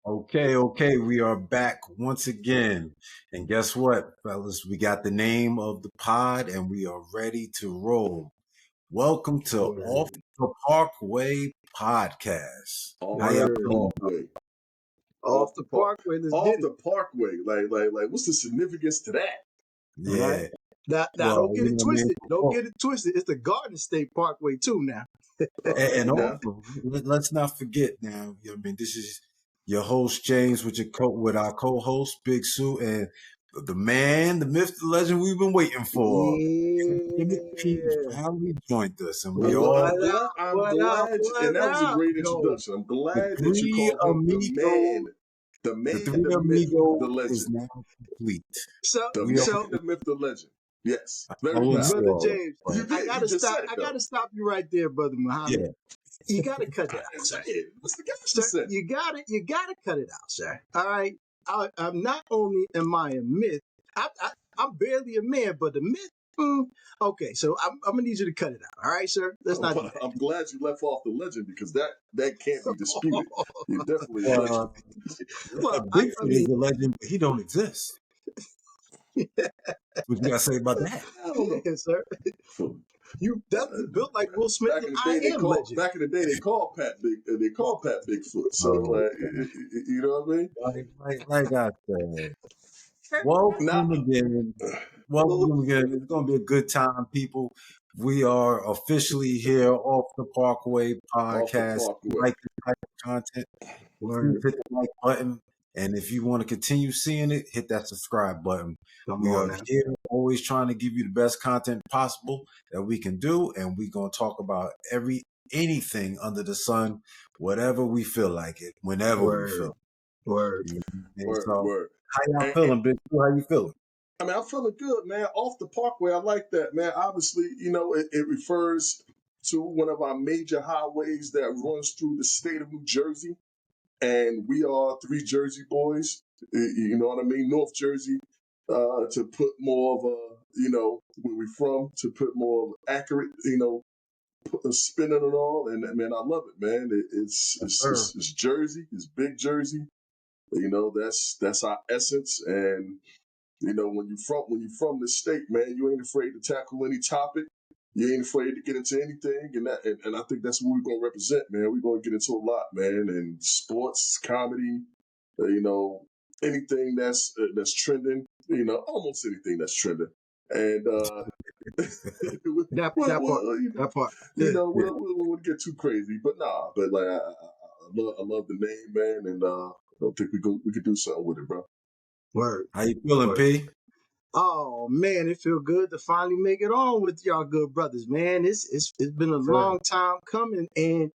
Okay, we are back once again. And guess what, fellas? We got the name of the pod and we are ready to roll. Welcome to Off Word. the Parkway Podcast. Off How y'all the Word. feeling? parkway. Off the parkway, let's Off get it. the parkway. Like, what's the significance to that? All right. Yeah. Now Well, don't get you it know what I mean? twisted. Don't get it twisted. It's the Garden State Parkway too now. All And right, now. also, let's not forget now, you know what I mean? This is your host, James, with with our co-host, Big Sue, and the man, the myth, the legend we've been waiting for. Timmy P Yeah. finally joined us, and we I'm, all I'm What glad. up? I'm What up? glad, and What that was a up? great Yo. introduction. I'm the glad that you three called him amigos, the the man, three the myth, amigos the is legend, now complete. So the We are. man, so the myth, the legend. Yes, I very wouldn't say powerful. brother all that, James, You but I did. You gotta just stop. said it I though. gotta stop you right there, brother Muhammad. yeah, You gotta cut that out, sir. What's the guy Sir, just said? you gotta cut it out, sir. All right. I'm not only am I a myth, I'm barely a man, but the myth. Okay, so I'm gonna need you to cut it out. All right, sir. Let's not do Well, I'm glad you left off the legend because that can't be disputed. that. You're definitely a legend. well, Well, I Bigfoot is mean, a legend, but he don't exist. What you gotta say about that? I don't know. yeah, sir. You definitely built like Will Smith Back and in the I day, Am Legend. they called Pat Bigfoot. So Oh, like, you know what I mean? like I said, Now, welcome again. Welcome again. It's gonna be a good time, people. We are officially here off the Parkway off the podcast. If you parkway. like this type of content, please Word. hit the like button. And if you want to continue seeing it, hit that subscribe button. Come We on are now. here always trying to give you the best content possible that we can do. And we're gonna talk about anything under the sun, whatever we feel like it, whenever we Word. feel Word. it. And Word, so word. how y'all And, feeling, Big Q? How you feeling? I mean, I'm feeling good, man. Off the parkway, I like that, man. Obviously, it refers to one of our major highways that runs through the state of New Jersey. And we are three Jersey boys. You know what I mean? North Jersey, to put more of a, where we from, to put more of accurate, put a spin on it all. And man, I love it, man. It's Jersey, it's big Jersey. That's our essence. And when you from the state, man, you ain't afraid to tackle any topic. You ain't afraid to get into anything, and I think that's what we're gonna represent, man. We're gonna get into a lot, man, and sports, comedy, you know, anything that's trending, almost anything that's trending, and we'll, That we'll, that part. we'll, That part. Yeah. we won't get too crazy, but nah, but like I love the name, man, and I don't think we could do something with it, bro. Word. How you feeling, Word. P? Oh man, it feel good to finally make it on with y'all good brothers, man. It's been a Sir. long time coming, and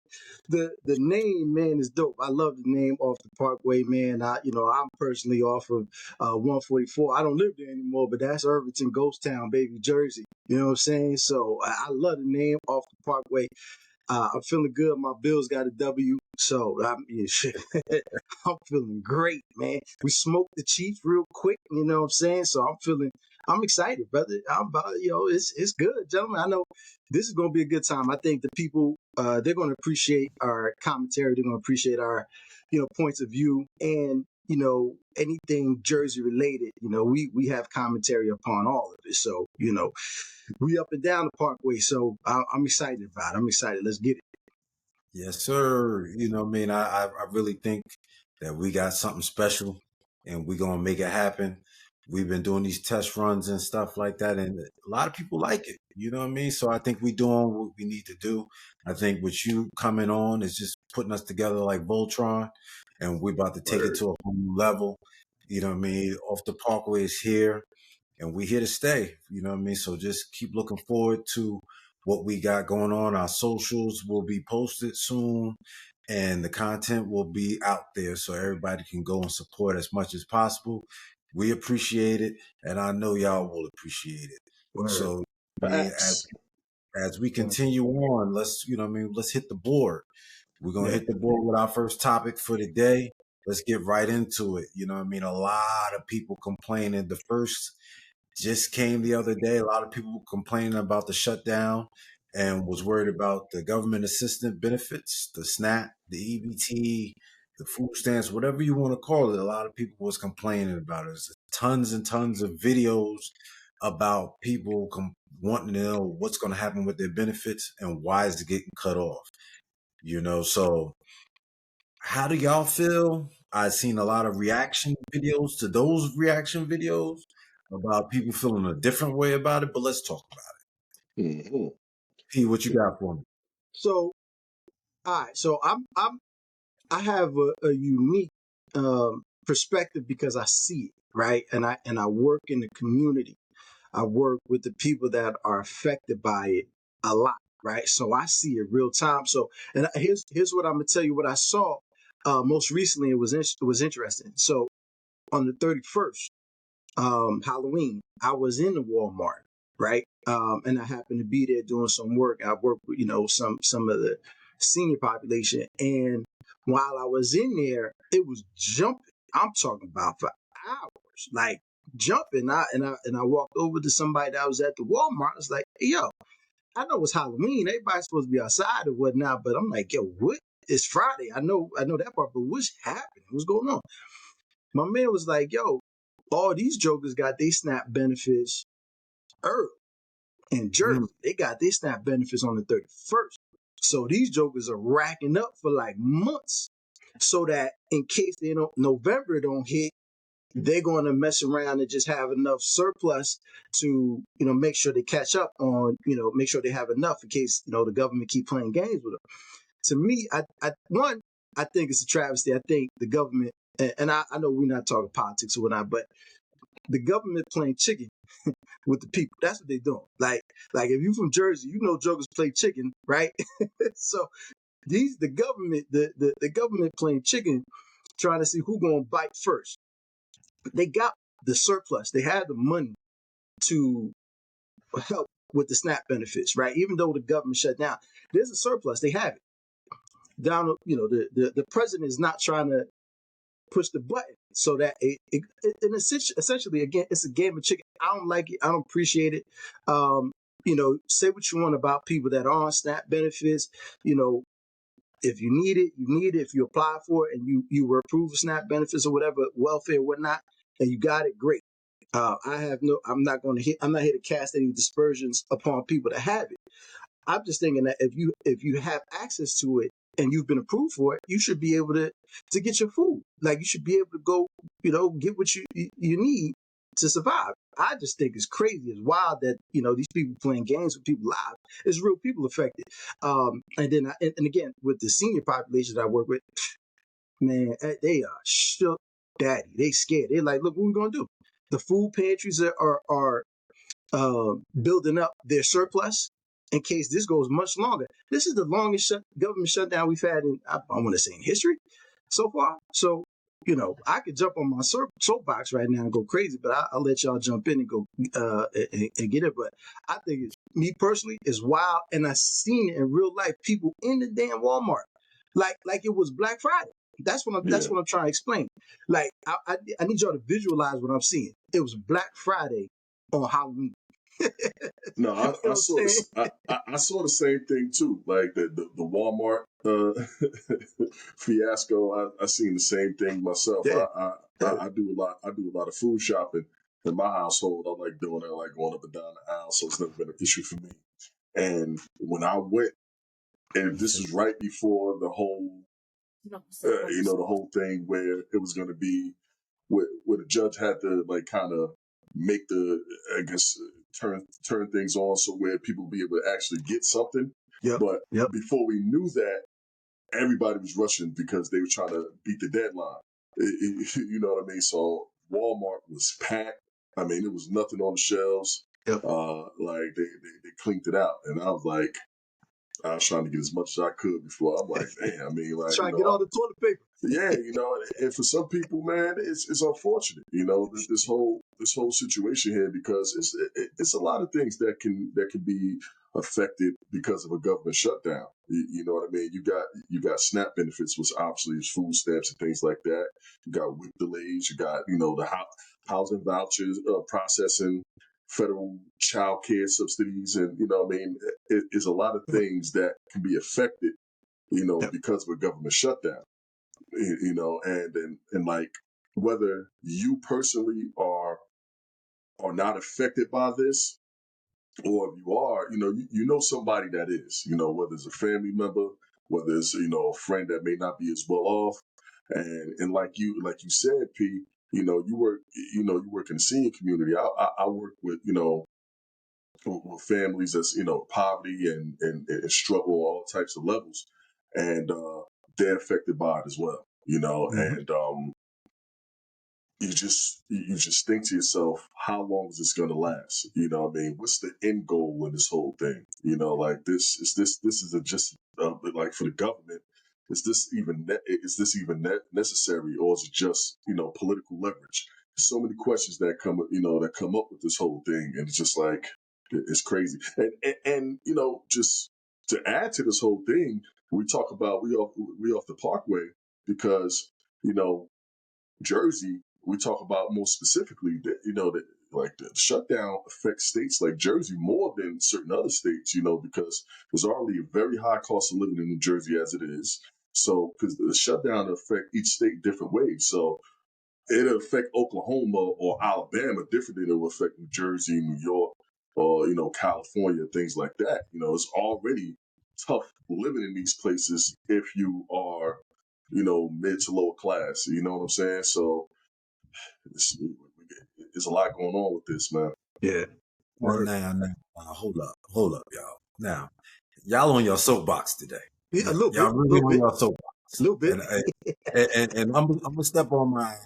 the name, man, is dope. I love the name Off the Parkway, man. I'm personally off of 144. I don't live there anymore, but that's Irvington, Ghost Town, baby, Jersey. You know what I'm saying? So I love the name Off the Parkway. I'm feeling good. My Bills got a W, so shit. I'm feeling great, man. We smoked the Chief real quick, you know what I'm saying? So I'm excited, brother. I'm about, it's good, gentlemen. I know this is gonna be a good time. I think the people they're gonna appreciate our commentary. They're gonna appreciate our, points of view, and anything Jersey related. We have commentary upon all of it. So we up and down the Parkway. So I'm excited about it. I'm excited. Let's get it. Yes, sir. You know what I mean? I really think that we got something special and we're gonna make it happen. We've been doing these test runs and stuff like that, and a lot of people like it. You know what I mean? So I think we're doing what we need to do. I think with you coming on is just putting us together like Voltron, and we're about to take it Word. to a whole new level. You know what I mean? Off the Parkway is here and we here to stay. You know what I mean? So just keep looking forward to what we got going on. Our socials will be posted soon and the content will be out there so everybody can go and support as much as possible. We appreciate it and I know y'all will appreciate it. Word. So I mean, Facts. as we continue on, let's hit the board. We're gonna Yeah. hit the board with our first topic for the day. Let's get right into it. You know what I mean? A lot of people complaining. The first just came the other day. A lot of people complaining about the shutdown and was worried about the government assistance benefits, the SNAP, the EBT, the food stamps, whatever you want to call it. A lot of people was complaining about it. There's tons and tons of videos about people wanting to know what's going to happen with their benefits and why is it getting cut off. So how do y'all feel? I've seen a lot of reaction videos to those reaction videos about people feeling a different way about it, but let's talk about it. Mm-hmm. P, what you got for me? So, all right. So I have a unique perspective because I see it, right, and I work in the community. I work with the people that are affected by it a lot, right? So I see it real time. So, and here's what I'm gonna tell you. What I saw most recently, it was interesting. So on the 31st, Halloween, I was in the Walmart, right? And I happened to be there doing some work. I work with, some of the senior population. And while I was in there, it was jumping. I'm talking about for hours, like jumping. I walked over to somebody that was at the Walmart. I was like, hey, yo, I know it's Halloween. Everybody's supposed to be outside or whatnot, but I'm like, yo, what? It's Friday. I know that part, but what's happening? What's going on? My man was like, yo, all these jokers got their SNAP benefits early in Mm, Jersey. They got their SNAP benefits on the 31st. So these jokers are racking up for like months so that in case November don't hit, they're going to mess around and just have enough surplus to, make sure they catch up on, make sure they have enough in case, the government keep playing games with them. To me, I think it's a travesty. I think the government, and I know we're not talking politics or whatnot, but the government playing chicken with the people. That's what they're doing. Like if you from Jersey, jokers play chicken, right? So the government, the government playing chicken, trying to see who gonna bite first. They got the surplus. They had the money to help with the SNAP benefits, right? Even though the government shut down, there's a surplus. They have it. Down, the president is not trying to push the button so that and essentially again it's a game of chicken. I don't like it. I don't appreciate it. Say what you want about people that are on SNAP benefits. you know if you need it, you need it. If you apply for it and you were approved for SNAP benefits or whatever, welfare, whatnot, and you got it, great. I'm not going to hit. I'm not here to cast any dispersions upon people that have it. I'm just thinking that if you have access to it and you've been approved for it, you should be able to get your food. Like you should be able to go, get what you need to survive. I just think it's crazy. It's wild that these people playing games with people lives. It's real people affected. And then and again with the senior population that I work with, man, they are shook, daddy. They scared. They're like, look, what we gonna do? The food pantries are building up their surplus in case this goes much longer. This is the longest government shutdown we've had in, I want to say, in history so far. So, I could jump on my soapbox right now and go crazy, but I'll let y'all jump in and go and get it. But I think me personally is wild, and I've seen it in real life. People in the damn Walmart, like it was Black Friday. That's Yeah. what I'm trying to explain. Like I need y'all to visualize what I'm seeing. It was Black Friday on Halloween. You No, know what I I'm saw saying? this. I saw the same thing too. Like the Walmart fiasco. I seen the same thing myself. Yeah. Yeah. I do a lot. I do a lot of food shopping in my household. I like doing it. I like going up and down the aisle. So it's never been an issue for me. And when I went, and this was right before the whole, the whole thing where it was going to be where the judge had to like kind of make the I guess turn things on so where people be able to actually get something. Yep. But Yep. before we knew that, everybody was rushing because they were trying to beat the deadline. You know what I mean? So Walmart was packed. I mean, it was nothing on the shelves. Yep. Like they cleaned it out, and I was like, I was trying to get as much as I could before. I'm like, damn. I mean, like Try to get all the toilet paper. yeah, and for some people, man, it's unfortunate, this whole situation here because it's a lot of things that can be affected because of a government shutdown. You know what I mean? You got SNAP benefits, which obviously is food stamps and things like that. You got WIC delays. You got the housing vouchers processing, federal child care subsidies, and what I mean, it's a lot of things that can be affected, Yep. because of a government shutdown. and like whether you personally are not affected by this, or if you are, you know somebody that is, whether it's a family member, whether it's a friend that may not be as well off, and like you said, P, you work in the senior community. I work with with families that's poverty and struggle all types of levels, and they're affected by it as well. Mhm. And you just think to yourself, how long is this going to last? What I mean, what's the end goal in this whole thing? Like this is a just like for the government. Is this even necessary, or is it just political leverage? There's so many questions that come up with this whole thing, and it's just like it's crazy. And just to add to this whole thing, we talk about we off the Parkway because you know Jersey, we talk about more specifically that that like the shutdown affects states like Jersey more than certain other states, because there's already a very high cost of living in New Jersey as it is. So, because the shutdown affect each state different ways. So, it'll affect Oklahoma or Alabama different than it will affect New Jersey, New York, or California, things like that. It's already tough living in these places if you are mid to lower class. You know what I'm saying? So there's a lot going on with this, man. Yeah. Now, Word. hold up, y'all. Now, y'all on your soapbox today. Yeah, a little bit, Y'all really little on bit, your soapbox, little bit. and I'm gonna step on mine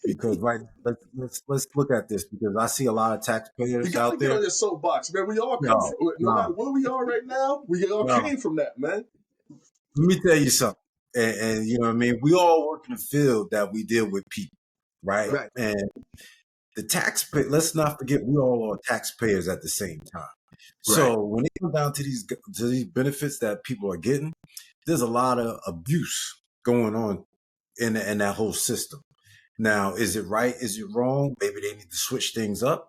because let's look at this because I see a lot of You taxpayers gotta out get on there. your soapbox, man. We all come No, from, no matter no, where we are right now, we all no. came from that, man. Let me tell you something, and you know what I mean. We all work in a field that we deal with people, right? Right, And the taxpayer. Let's not forget, we all are taxpayers at the same time. right. So when it comes down to these benefits that people are getting, there's a lot of abuse going on in that whole system. Now, is it right? Is it wrong? Maybe they need to switch things up.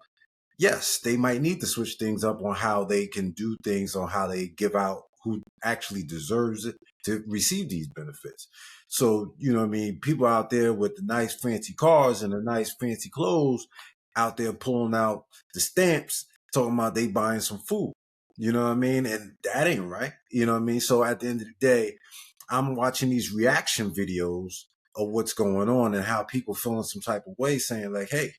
Yes, they might need to switch things up on how they can do things, on how they give out who actually deserves it to receive these benefits. So, you know what I mean? People out there with the nice fancy cars and the nice fancy clothes out there pulling out the stamps, talking about they buying some food. You know what I mean? And that ain't right. You know what I mean? So at the end of the day, I'm watching these reaction videos of what's going on and how people feeling some type of way saying like, hey,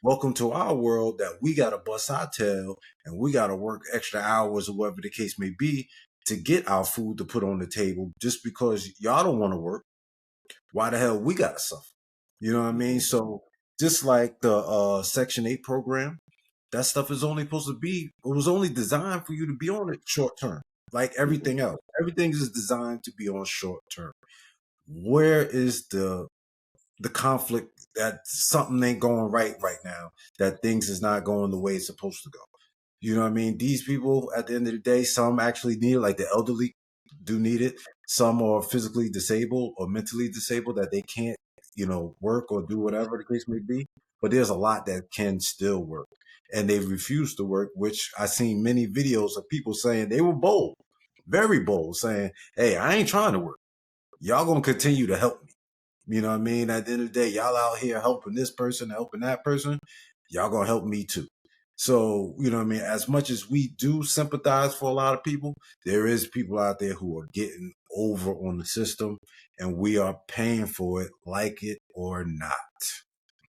welcome to our world that we got to bust our tail and we got to work extra hours or whatever the case may be to get our food to put on the table just because y'all don't want to work. Why the hell we got to suffer? You know what I mean? So just like the Section 8 program, that stuff is only supposed to be, it was only designed for you to be on it short term, like Mhm. everything else. Everything is designed to be on short term. Where is the conflict that something ain't going right now, that things is not going the way it's supposed to go? You know what I mean? These people, at the end of the day, some actually need it, like the elderly do need it. Some are physically disabled or mentally disabled that they can't, work or do whatever the case may be. But there's a lot that can still work. And they refuse to work, which I seen many videos of people saying they were bold, very bold, saying, hey, I ain't trying to work. Y'all gonna continue to help me. You know what I mean? At the end of the day, y'all out here helping this person, helping that person. Y'all gonna help me too. So, you know what I mean? As much as we do sympathize for a lot of people, there is people out there who are getting over on the system and we are paying for it, like it or not.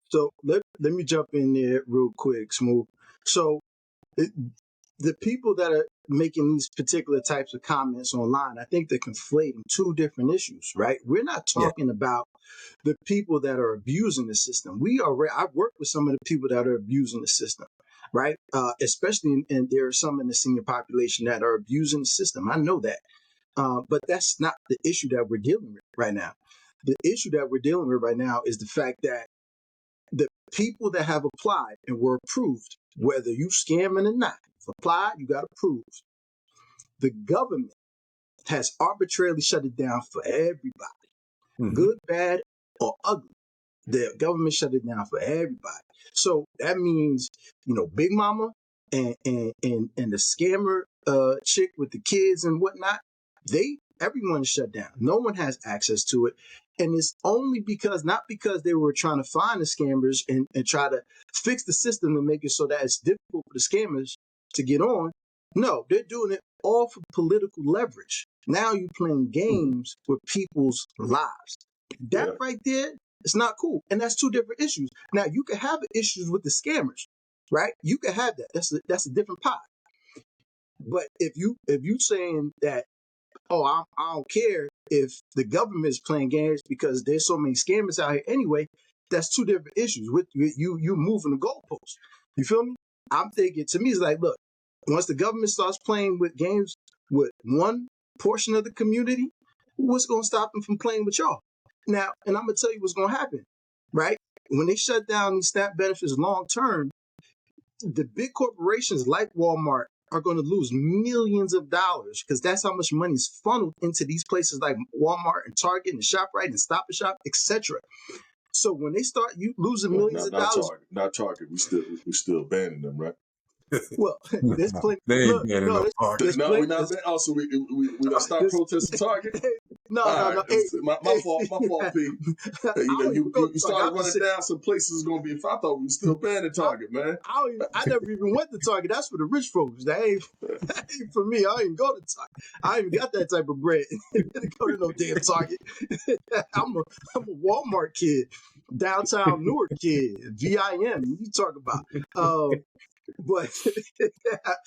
So let me jump in there real quick, Smooth. So it, the people that are making these particular types of comments online, I think they're conflating two different issues, right? We're not Yeah, talking about the people that are abusing the system. I've worked with some of the people that are abusing the system, right? Especially, and there are some in the senior population that are abusing the system. I know that. But that's not the issue that we're dealing with right now. The issue that we're dealing with right now is the fact that the people that have applied and were approved, whether you scamming or not, if applied, you got approved. The government has arbitrarily shut it down for everybody, hmm good, bad, or ugly. The government shut it down for everybody. So that means, Big Mama and the scammer chick with the kids and whatnot, everyone is shut down. No one has access to it. And it's only because, not because they were trying to find the scammers and try to fix the system to make it so that it's difficult for the scammers to get on. No, they're doing it all for political leverage. Now you're playing games with people's lives. That Yeah. right there is not cool. And that's two different issues. Now you can have issues with the scammers, right? You can have that. That's a different pot. But if you saying that, oh, I don't care if the government is playing games because there's so many scammers out here anyway, that's two different issues. With you moving the goalposts. You feel me? I'm thinking, to me, it's like, look, once the government starts playing with games with one portion of the community, what's going to stop them from playing with y'all? Now, and I'm going to tell you what's going to happen, right? When they shut down these SNAP benefits long term, the big corporations like Walmart are going to lose millions of dollars because that's how much money is funneled into these places like Walmart and Target and ShopRite and Stop and Shop, etc. So when they start you losing Well, millions of dollars, not Target. We still banning them, right? well, there's Nah, plenty. they ain't Look, getting no, no there's, Target. there's No, plenty. we're not banning. Also, we done stop There's, protesting Target. no, All no, right, no. Hey, my hey, fault, P. I Hey, don't even go to you Target. started I'm just running saying. down some places going to be. If I thought we were still banning Target, man. I never even went to Target. That's for the rich folks. That ain't for me. I ain't go to Target. I ain't even got that type of bread to go to no damn Target. I'm a Walmart kid, downtown Newark kid, VIM. You talk about. But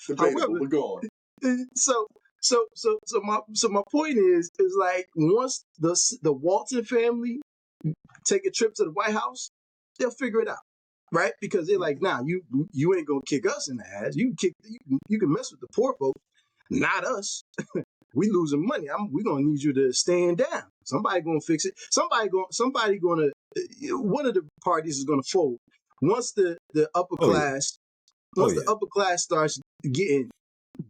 Debatable, however, but go on. so my point is like once the Walton family take a trip to the White House, they'll figure it out, right? Because they're like, nah, you ain't gonna kick us in the ass. You can mess with the poor folks, not us. We losing money. We gonna need you to stand down. Somebody gonna fix it. Somebody gonna one of the parties is gonna fold once the upper Oh yeah, class oh once the yeah. upper class starts getting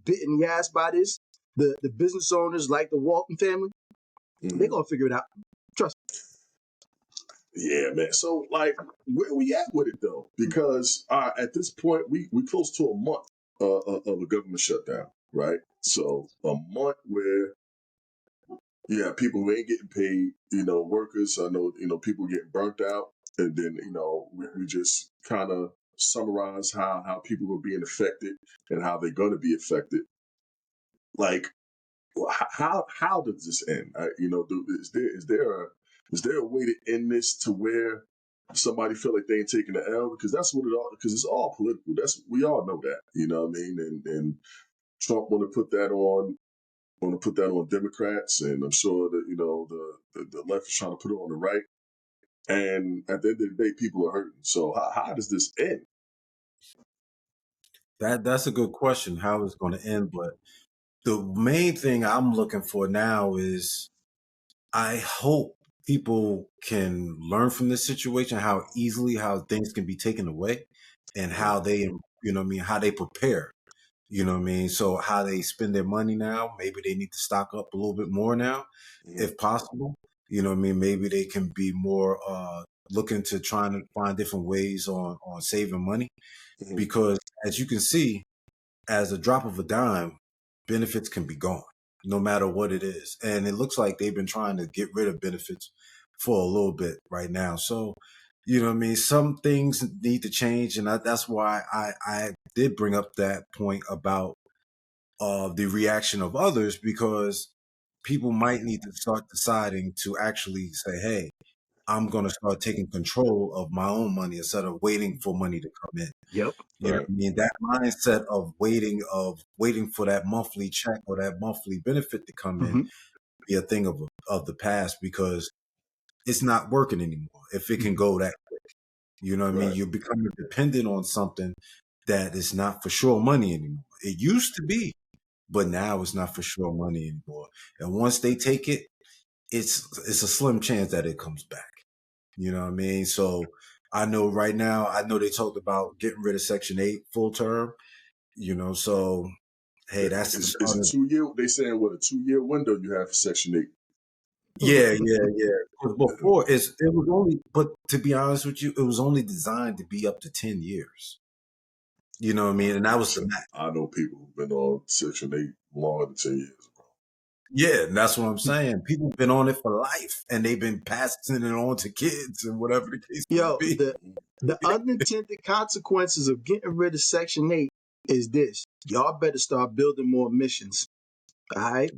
bit in the ass by this. The business owners like the Walton family, they Mm-hmm. gonna figure it out. Trust Yeah, man. So, like, where we at with it though? Because at this point, we close to a month of a government shutdown, right? So a month where you have people who ain't getting paid, workers. I know, people getting burnt out, and then we just kind of summarize how people are being affected and how they're going to be affected. Like, how does this end? Is there a way to end this to where somebody feel like they ain't taking the L? Because that's what it all. Because it's all political. We all know that. You know what I mean? And Trump want to put that on Democrats, and I'm sure that the left is trying to put it on the right. And at the end of the day, people are hurting. So how does this end? That's a good question. How it's going to end, but the main thing I'm looking for now is I hope people can learn from this situation, how easily how things can be taken away, and Yeah. how they, how they prepare. You know what I mean? So how they spend their money now, maybe they need to stock up a little bit more now, Mm-hmm. if possible. You know what I mean? Maybe they can be more looking to trying to find different ways on saving money Mm-hmm. because as you can see, as a drop of a dime, benefits can be gone, no matter what it is. And it looks like they've been trying to get rid of benefits for a little bit right now. So, you know what I mean? Some things need to change. And that's why I did bring up that point about the reaction of others, because people might need to start deciding to actually say, hey, I'm going to start taking control of my own money instead of waiting for money to come in. me. Yep. You know what I mean? That mindset of waiting for that monthly check or that monthly benefit to come in Mm-hmm. be a thing of the past because it's not working anymore. If it can go that quick, you know what I mean? Right. You're becoming dependent on something that is not for sure money anymore. It used to be, but now it's not for sure money anymore. And once they take it, it's a slim chance that it comes back. You know what I mean? So I know right now, I know they talked about getting rid of Section 8 full term. So hey, that's It's a 2 year. They saying what, a 2 year window you have for Section 8. yeah. 'Cause before it was only, but to be honest with you, it was only designed to be up to 10 years. You know what I mean? And that was the max. I know people who've been on Section 8 longer than 10 years, bro. Yeah, and that's what I'm saying. People have been on it for life, and they've been passing it on to kids and whatever the case may Yo, be. the unintended consequences of getting rid of Section 8 is this. Y'all better start building more missions. All right?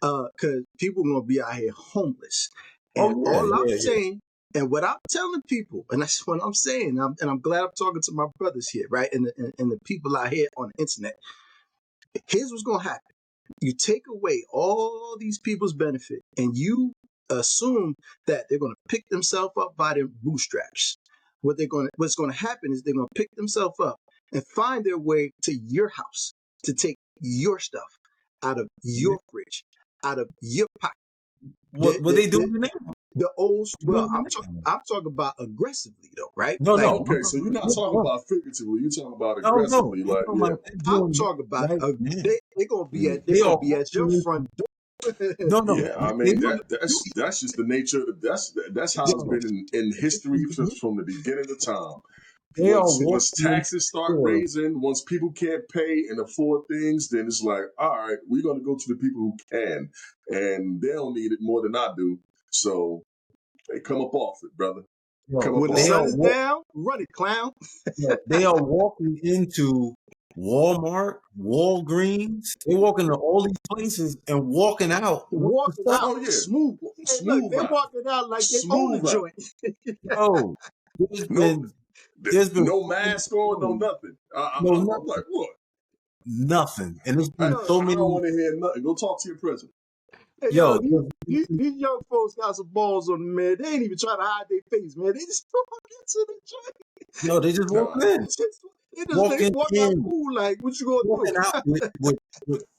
Because people gonna be out here homeless. And Oh yeah, all I'm yeah, yeah. saying, and what I'm telling people, and that's what I'm saying, and I'm glad I'm talking to my brothers here, right? And the people out here on the internet. Here's what's gonna happen. You take away all these people's benefit and you assume that they're going to pick themselves up by their bootstraps. What's going to happen is they're going to pick themselves up and find their way to your house to take your stuff out of Yeah. your fridge, out of your pocket. What they doing now? The old, They well, doing it now. I'm talking about aggressively though, right? No, Like no, I'm Okay, so talking you're about not they're talking blunt. about figuratively. You're talking about No, no, aggressively. I'm Like, talking yeah. about they're I'm doing it talking about, right now. they're gonna be Mm. at, they're They gonna are be at your walking front into door. no, no. Yeah, I They mean want to that's just the nature of that's how it's yo, been in history from the beginning of time. they are Once walking into taxes start stores. raising, once people can't pay and afford things, then it's like, all right, we're gonna go to the people who can, and they don't need it more than I do. So they come up off it, brother. Come Yo, up When the they off are sun it. is down, run it, clown. they are walking into Walmart, Walgreens. They walk into all these places and walking out with the Walking stuff. out Oh yeah, smooth. Hey, look, smooth they're out, walking out like they own a smooth out. joint. Yo, there's No, been there's been no mask on, no nothing. no I'm like, nothing, what? nothing, and there's I, been Yo, so I don't many. want to hear nothing. Go talk to your president. hey, yo, Yo, these young folks got some balls on them, man. They ain't even trying to hide their face, man. They just walk into the yo, they just Nah, walking in, they walking walk out in, cool like, what you gonna walking out do? with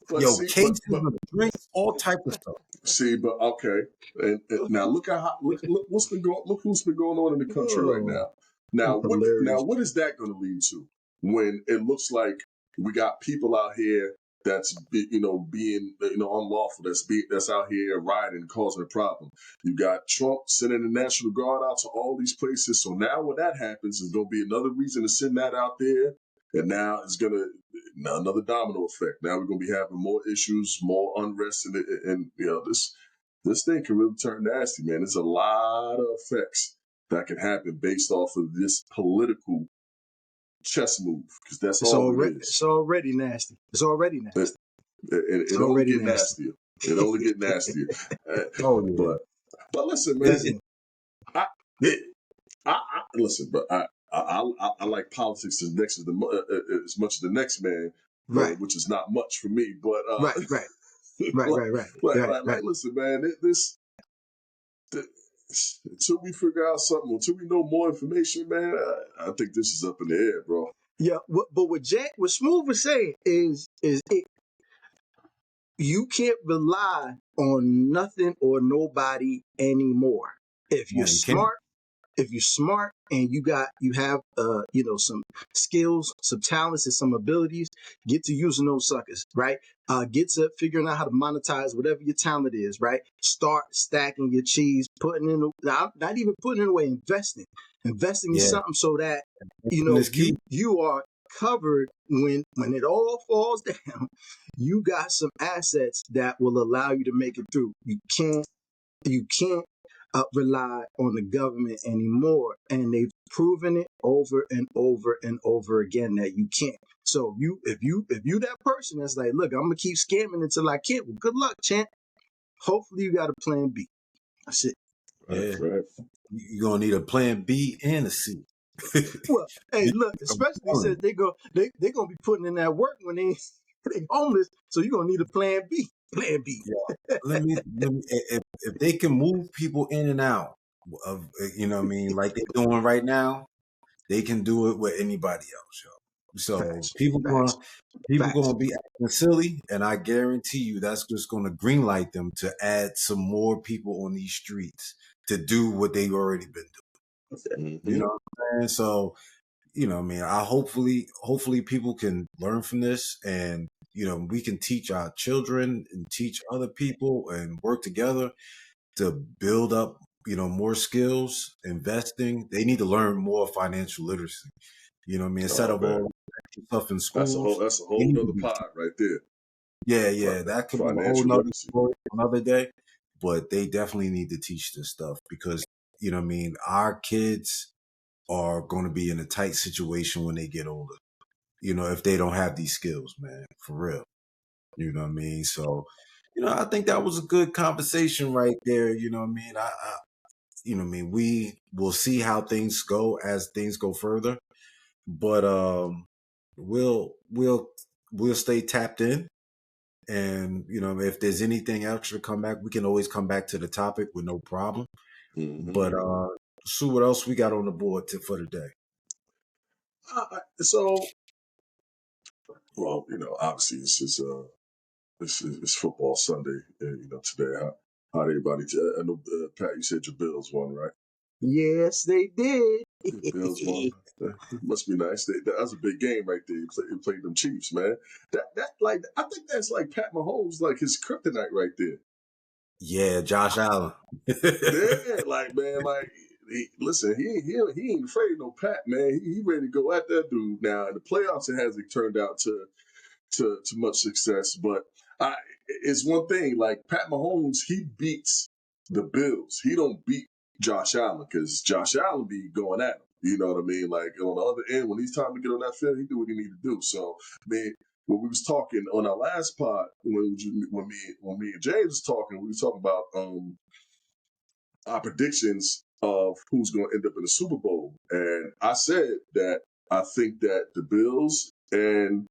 but yo see, cases of drinks, all type of stuff. but okay. And now look at how look what's been going. Look who's been going on in the country right Oh, now. Now that's hilarious. what is that going to lead to when it looks like we got people out here being unlawful, that's out here rioting, causing a problem. You got Trump sending the National Guard out to all these places. So now when that happens, there's going to be another reason to send that out there. And now it's gonna now another domino effect. Now we're gonna be having more issues, more unrest, and this thing can really turn nasty, man. There's a lot of effects that can happen based off of this political chess move, because that's all it is. It's already nasty. It's already It, nasty. It's it only already get nasty. nastier. It only get nastier. Uh, Oh yeah, but listen, man. it's, Listen, I, it, listen, but I like politics as much as the next man, right, which is not much for me. But right, right, right, like, right, right, right, right. listen, man, th- until we figure out something, until we know more information, man, I think this is up in the air, bro. Yeah, but what Smooth was saying is it, you can't rely on nothing or nobody anymore. If you're man, you can't. smart, if you're smart and you have some skills, some talents, and some abilities, get to using those suckers, right? Get to figuring out how to monetize whatever your talent is, right? Start stacking your cheese, putting in not even putting it away, investing in Yeah, something so that and it's key. you are covered when it all falls down. You got some assets that will allow you to make it through. You can't rely on the government anymore, and they've proven it over and over and over again that you can't. So if you that person that's like, look, I'm gonna keep scamming until I can't. Well, good luck, champ. Hopefully you got a plan B. That's it. Right, Yeah, right. you're gonna need a plan B and a C. Well, hey, look, I'm especially telling since they gonna be putting in that work when they homeless. So you're gonna need a plan B. Plan B. you. Let me if they can move people in and out of what I mean, like they're doing right now, they can do it with anybody else, yo. So Facts. Facts. people Facts. gonna be acting silly, and I guarantee you that's just gonna greenlight them to add some more people on these streets to do what they already been doing. You Mm-hmm. know what I'm saying? So, I mean, hopefully people can learn from this, and we can teach our children and teach other people and work together to build up, more skills, investing. They need to learn more financial literacy. You know what I mean? Instead Oh of man, all stuff in schools, that's a they whole need to nother be pod right there. Yeah, that could be a whole financial nother literacy. story another day. But they definitely need to teach this stuff because our kids are going to be in a tight situation when they get older. If they don't have these skills, man, for real. You know what I mean? So, I think that was a good conversation right there. You know what I mean? We will see how things go as things go further, but we'll we'll stay tapped in. And if there's anything extra to come back, we can always come back to the topic with no problem. Hmm. But Sue, what else we got on the board for the day? So, well, obviously it's football Sunday. Today. How everybody? I know Pat, you said your Bills won, right? Yes, they did. The Bills won. Must be nice. That was a big game right there. He played them Chiefs, man. That like I think that's like Pat Mahomes, like his kryptonite right there. Yeah, Josh Allen. Yeah, like man, like listen, he ain't afraid of no Pat, man. He ready to go at that dude now. In the playoffs, it hasn't turned out to much success. But I, it's one thing. Like Pat Mahomes, he beats the Bills. He don't beat Josh Allen because Josh Allen be going at him. You know what I mean? Like on the other end, when he's time to get on that field, he do what he need to do. So, I mean, when we was talking on our last pod, when me and James was talking, we was talking about our predictions of who's going to end up in the Super Bowl, and I said that I think that the Bills and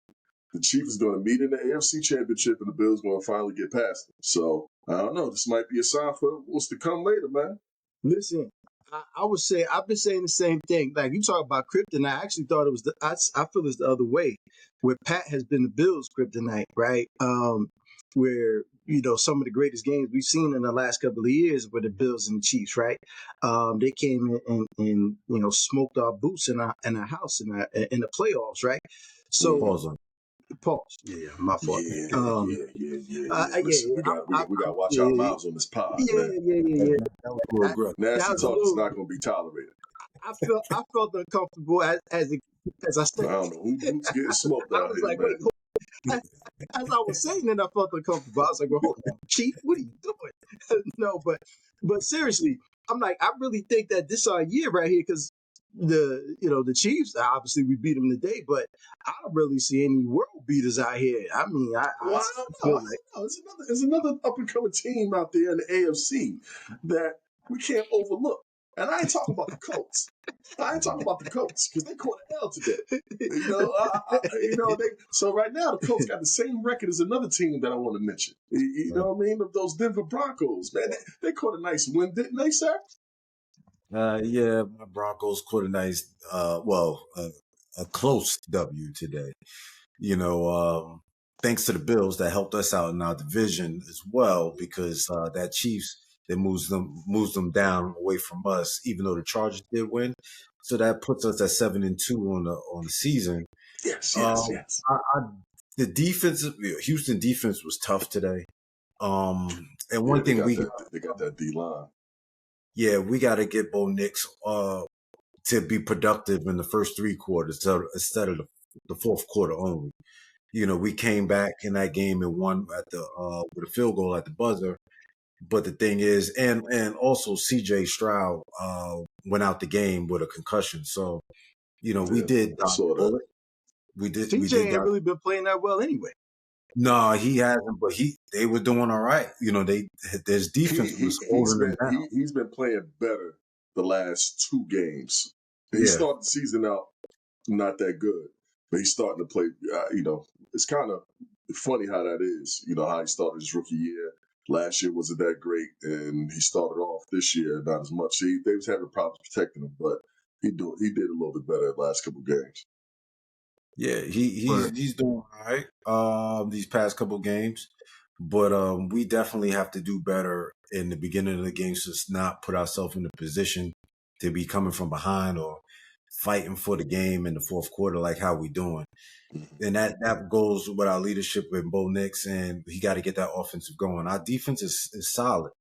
the Chiefs is going to meet in the AFC Championship, and the Bills going to finally get past them. So I don't know. This might be a sign for what's to come later, man. Listen, I would say I've been saying the same thing. Like you talk about kryptonite, I actually thought it was I feel it's the other way, where Pat has been the Bills' kryptonite, right? Where some of the greatest games we've seen in the last couple of years were the Bills and the Chiefs, right? They came in and smoked our boots in our house in the playoffs, right? So Mm-hmm. Pause on. pause. Yeah, my fault. Yeah, Um, yeah, yeah, yeah, uh, yeah. yeah, Listen, yeah, we got we I, got we got I, to watch our yeah, mouths on this pod, yeah, man. yeah, yeah, yeah. That was a little That, aggressive. Nasty that was a talk is little. not going to be tolerated. I felt uncomfortable as I I said. don't know who's getting smoked I out was here, like, man. wait. As I was saying it, I felt uncomfortable. I was like, well, hold on, Chief, what are you doing? No, but seriously, I'm like, I really think that this our year right here because the Chiefs obviously we beat them today, but I don't really see any world beaters out here. I mean, I Well, I don't know. I feel like don't know. There's another up and coming team out there in the AFC that we can't overlook. And I ain't talking about the Colts. I ain't talking about the Colts because they caught an L today. They. So right now the Colts got the same record as another team that I want to mention. You know what I mean? Those Denver Broncos, man. They caught a nice win, didn't they, sir? Yeah, my Broncos caught a nice, a close W today. You know, thanks to the Bills that helped us out in our division as well because that Chiefs that moves them down away from us, even though the Chargers did win. So that puts us at 7-2 on the season. Yes, yes, Um, yes. I, the defense, Houston defense was tough today. And Yeah, one thing we got, they got that D line. yeah, we got to get Bo Nix to be productive in the first three quarters instead of the fourth quarter only. We came back in that game and won at the with a field goal at the buzzer. But the thing is, and also C.J. Stroud went out the game with a concussion. So we Yeah, did I dodge a saw that. bullet. We did CJ ain't dodge. really been playing that well anyway. No, he hasn't. But they were doing all right. His defense was He's holding them been down. he's been playing better the last two games. He Yeah, started the season out not that good, but he's starting to play. It's kind of funny how that is. You know how he started his rookie year. Last year wasn't that great, and he started off this year not as much. They was having problems protecting him, but he did a little bit better the last couple games. yeah. He's doing all right. These past couple games, but we definitely have to do better in the beginning of the games to not put ourselves in a position to be coming from behind or fighting for the game in the fourth quarter like how we doing. Mhm. And that goes with our leadership with Bo Nix, and he got to get that offensive going. Our defense is solid,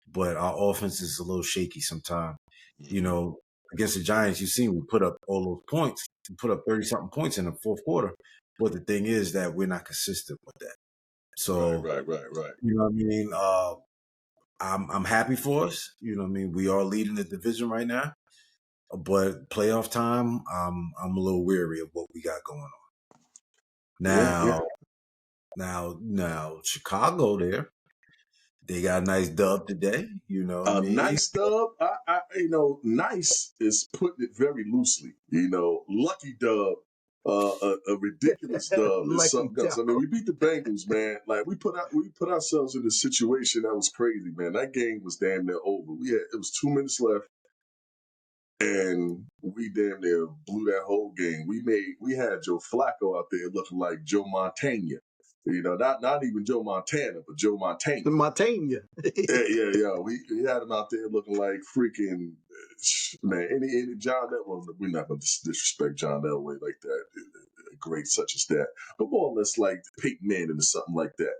but our offense is a little shaky sometimes. You Mhm. know, against the Giants, you seen we put up all those points. We put up 30 something points in the fourth quarter. But the thing is that we're not consistent with that. Right, So right, right, right. you know what I mean. I'm happy for us. You know what I mean. We are leading the division right now, but playoff time, I'm a little weary of what we got going on Yeah, yeah. now. Now, Chicago, there they got a nice dub today. You know what I A mean. nice dub, nice is putting it very loosely. Lucky dub, a ridiculous dub is Lucky something else. dog. I mean, we beat the Bengals, man. Like we put ourselves in a situation that was crazy, man. That game was damn near over. It was 2 minutes left, and we damn near blew that whole game. We had Joe Flacco out there looking like Joe Montana. Not even Joe Montana, but Joe Montana. The Montaigne. Yeah, yeah, yeah. We had him out there looking like freaking man. Any John Elway. We're not going to disrespect John Elway like that. Great such as that, but more or less like Peyton Manning or something like that.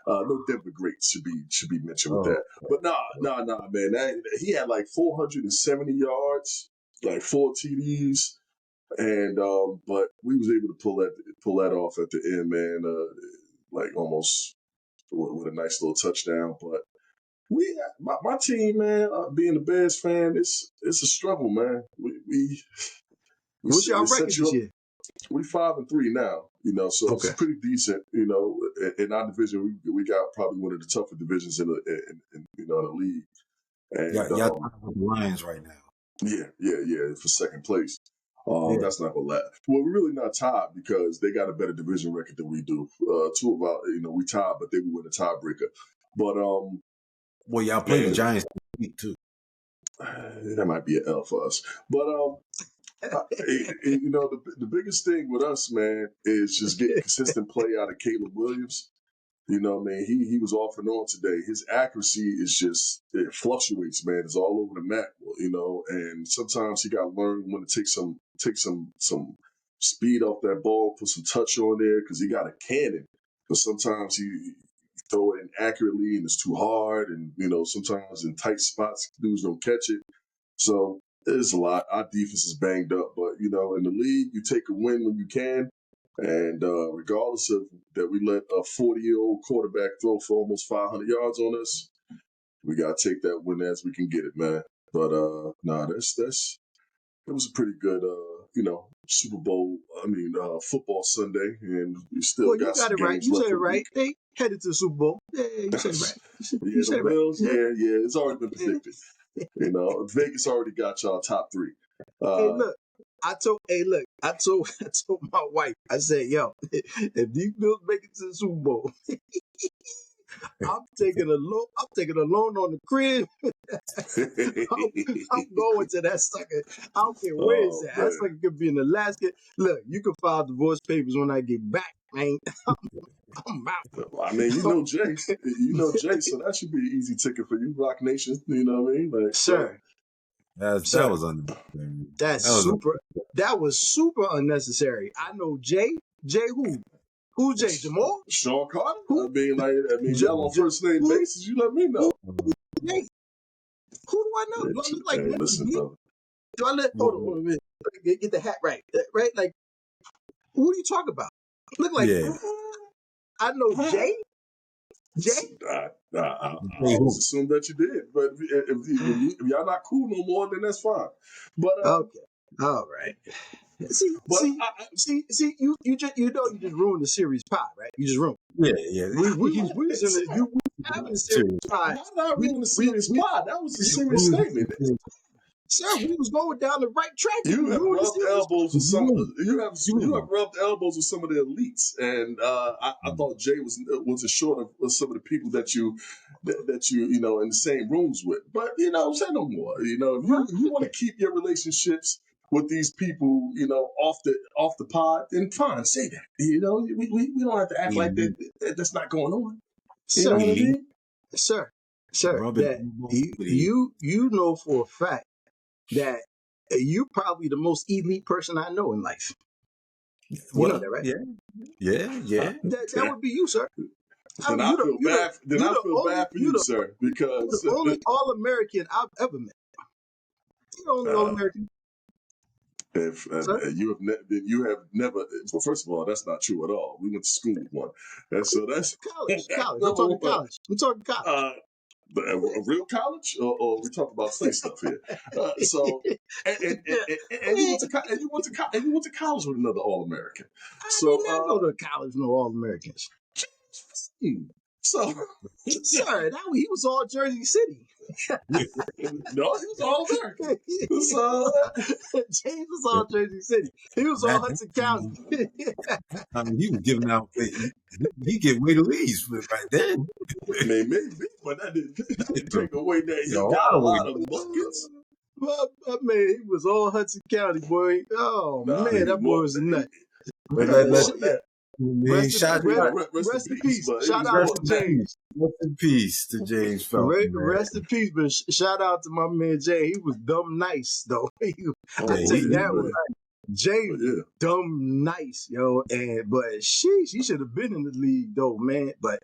No Denver greats should be mentioned with Oh, that. But nah, man. He had like 470 yards, like 4 TDs, and but we was able to pull that off at the end, man. Like almost with a nice little touchdown, but. My team, man, being a Bears fan, it's a struggle, man. What's y'all We record set you this up. year? We 5-3 now, so it's Okay. pretty decent. In our division, we got probably one of the tougher divisions in the league, and y'all tied with the Lions right now. yeah, for second place. Yeah. That's not gonna last. Well, we're really not tied because they got a better division record than we do. Two of our, we tied, but they will win a tiebreaker. But Well, y'all play the man, Giants this week too. that might be an L for us. But the biggest thing with us, man, is just getting consistent play out of Caleb Williams. Man, he was off and on today. His accuracy is just it fluctuates, man. It's all over the map, and sometimes he got to learn when to take some speed off that ball, put some touch on there because he got a cannon. But sometimes he throw it inaccurately and it's too hard, and sometimes in tight spots dudes don't catch it. So there's a lot. Our defense is banged up, but in the league, you take a win when you can. And regardless of that, we let a 40-year-old quarterback throw for almost 500 yards on us. We gotta take that win as we can get it, man. But that's it was a pretty good Super Bowl. Football Sunday, and we still Well, you got got some it right. games You left said for it the right. week. They headed to the Super Bowl. Yeah, you said it right. You Yeah, said the it right. Bills. Yeah. Yeah, it's already been predicted. Vegas already got y'all top three. Hey, look. I told I told my wife, I said, yo, if these Bills make it to the Super Bowl, I'm taking a loan on the crib. I'm going to that sucker. I don't care where it's Oh at. That man. sucker could be in Alaska. Look, you can file divorce papers when I get back, man. I'm out. I mean, Jay. Jay, so that should be an easy ticket for you, Rock Nation. You know what I mean? Like, but Sir, That sir, was unnecessary. that's That was super. That was super unnecessary. I know Jay. Jay who? Who's Jay? Jamal? Sean Carter. Who? J, Y'all on J, first name who? basis. You let me Who? know. Jay? Who do I know? Hey, Do I look like listen, me? brother. Do I look? Hold on a minute. Get the hat right. Right? Like, who are you talking about? Look like yeah. I know Jay. Jay. I Hey, always who? assumed that you did, but if y'all not cool no more, then that's fine. But Okay. All right. See, but see, see. You just you ruined the series pie, right? You just ruined. Yeah. We was in the we was having the series Serious. pie. how did I ruin the serious We pie? That was a If serious we was statement. sir, we was going down the right track and You you have ruined the rubbed series. elbows with some. you You have won. rubbed elbows with some of the elites, and I thought Jay wasn't short of some of the people that you in the same rooms with. But say no more. If you want to keep your relationships with these people, off the pod, then fine, say that. We don't have to act like Elite. that's not going on. You know Sir, what I Elite. mean? sir, sir, Rubbing that elbows you with elite. you you know for a fact that you probably the most elite person I know in life. You know that, Well, right? yeah. That would be you, sir. Then I feel bad. Then I feel bad for you, sir, you the because only All American I've ever met. You the only All uh, American. If Sir? you have never. Well, first of all, that's not true at all. We went to school with one, and so that's College. that's College. I'm number talking one. college. I'm talking college. Uh, a real college, or we talk about state stuff here. So, Yeah. and you Man, went to and you went to college with another All American. I did So, not go to college with no All Americans. so Sir, he was all Jersey City. no, he was All American. So, James was all Jersey City. He was all That, Hudson County. I mean, he was giving out. He get way to leaves right then. I mean, maybe, but that didn't take away that Yeah, he a got lot a of way. lot of buckets. My man, he was all Hudson County, boy. Oh Nah, he man, was that boy more. was a nut. Let Yeah. man, shout, You know, shout, rest in Rest in peace, peace. but he Shout was out more to than that. James. rest in peace to James Felton, man. Rest in peace, but shout out to my man Jay. He was dumb nice though. I Oh, Yeah, tell you yeah, that man. one. James But was yeah. dumb nice, yo. But she should have been in the league though, man. But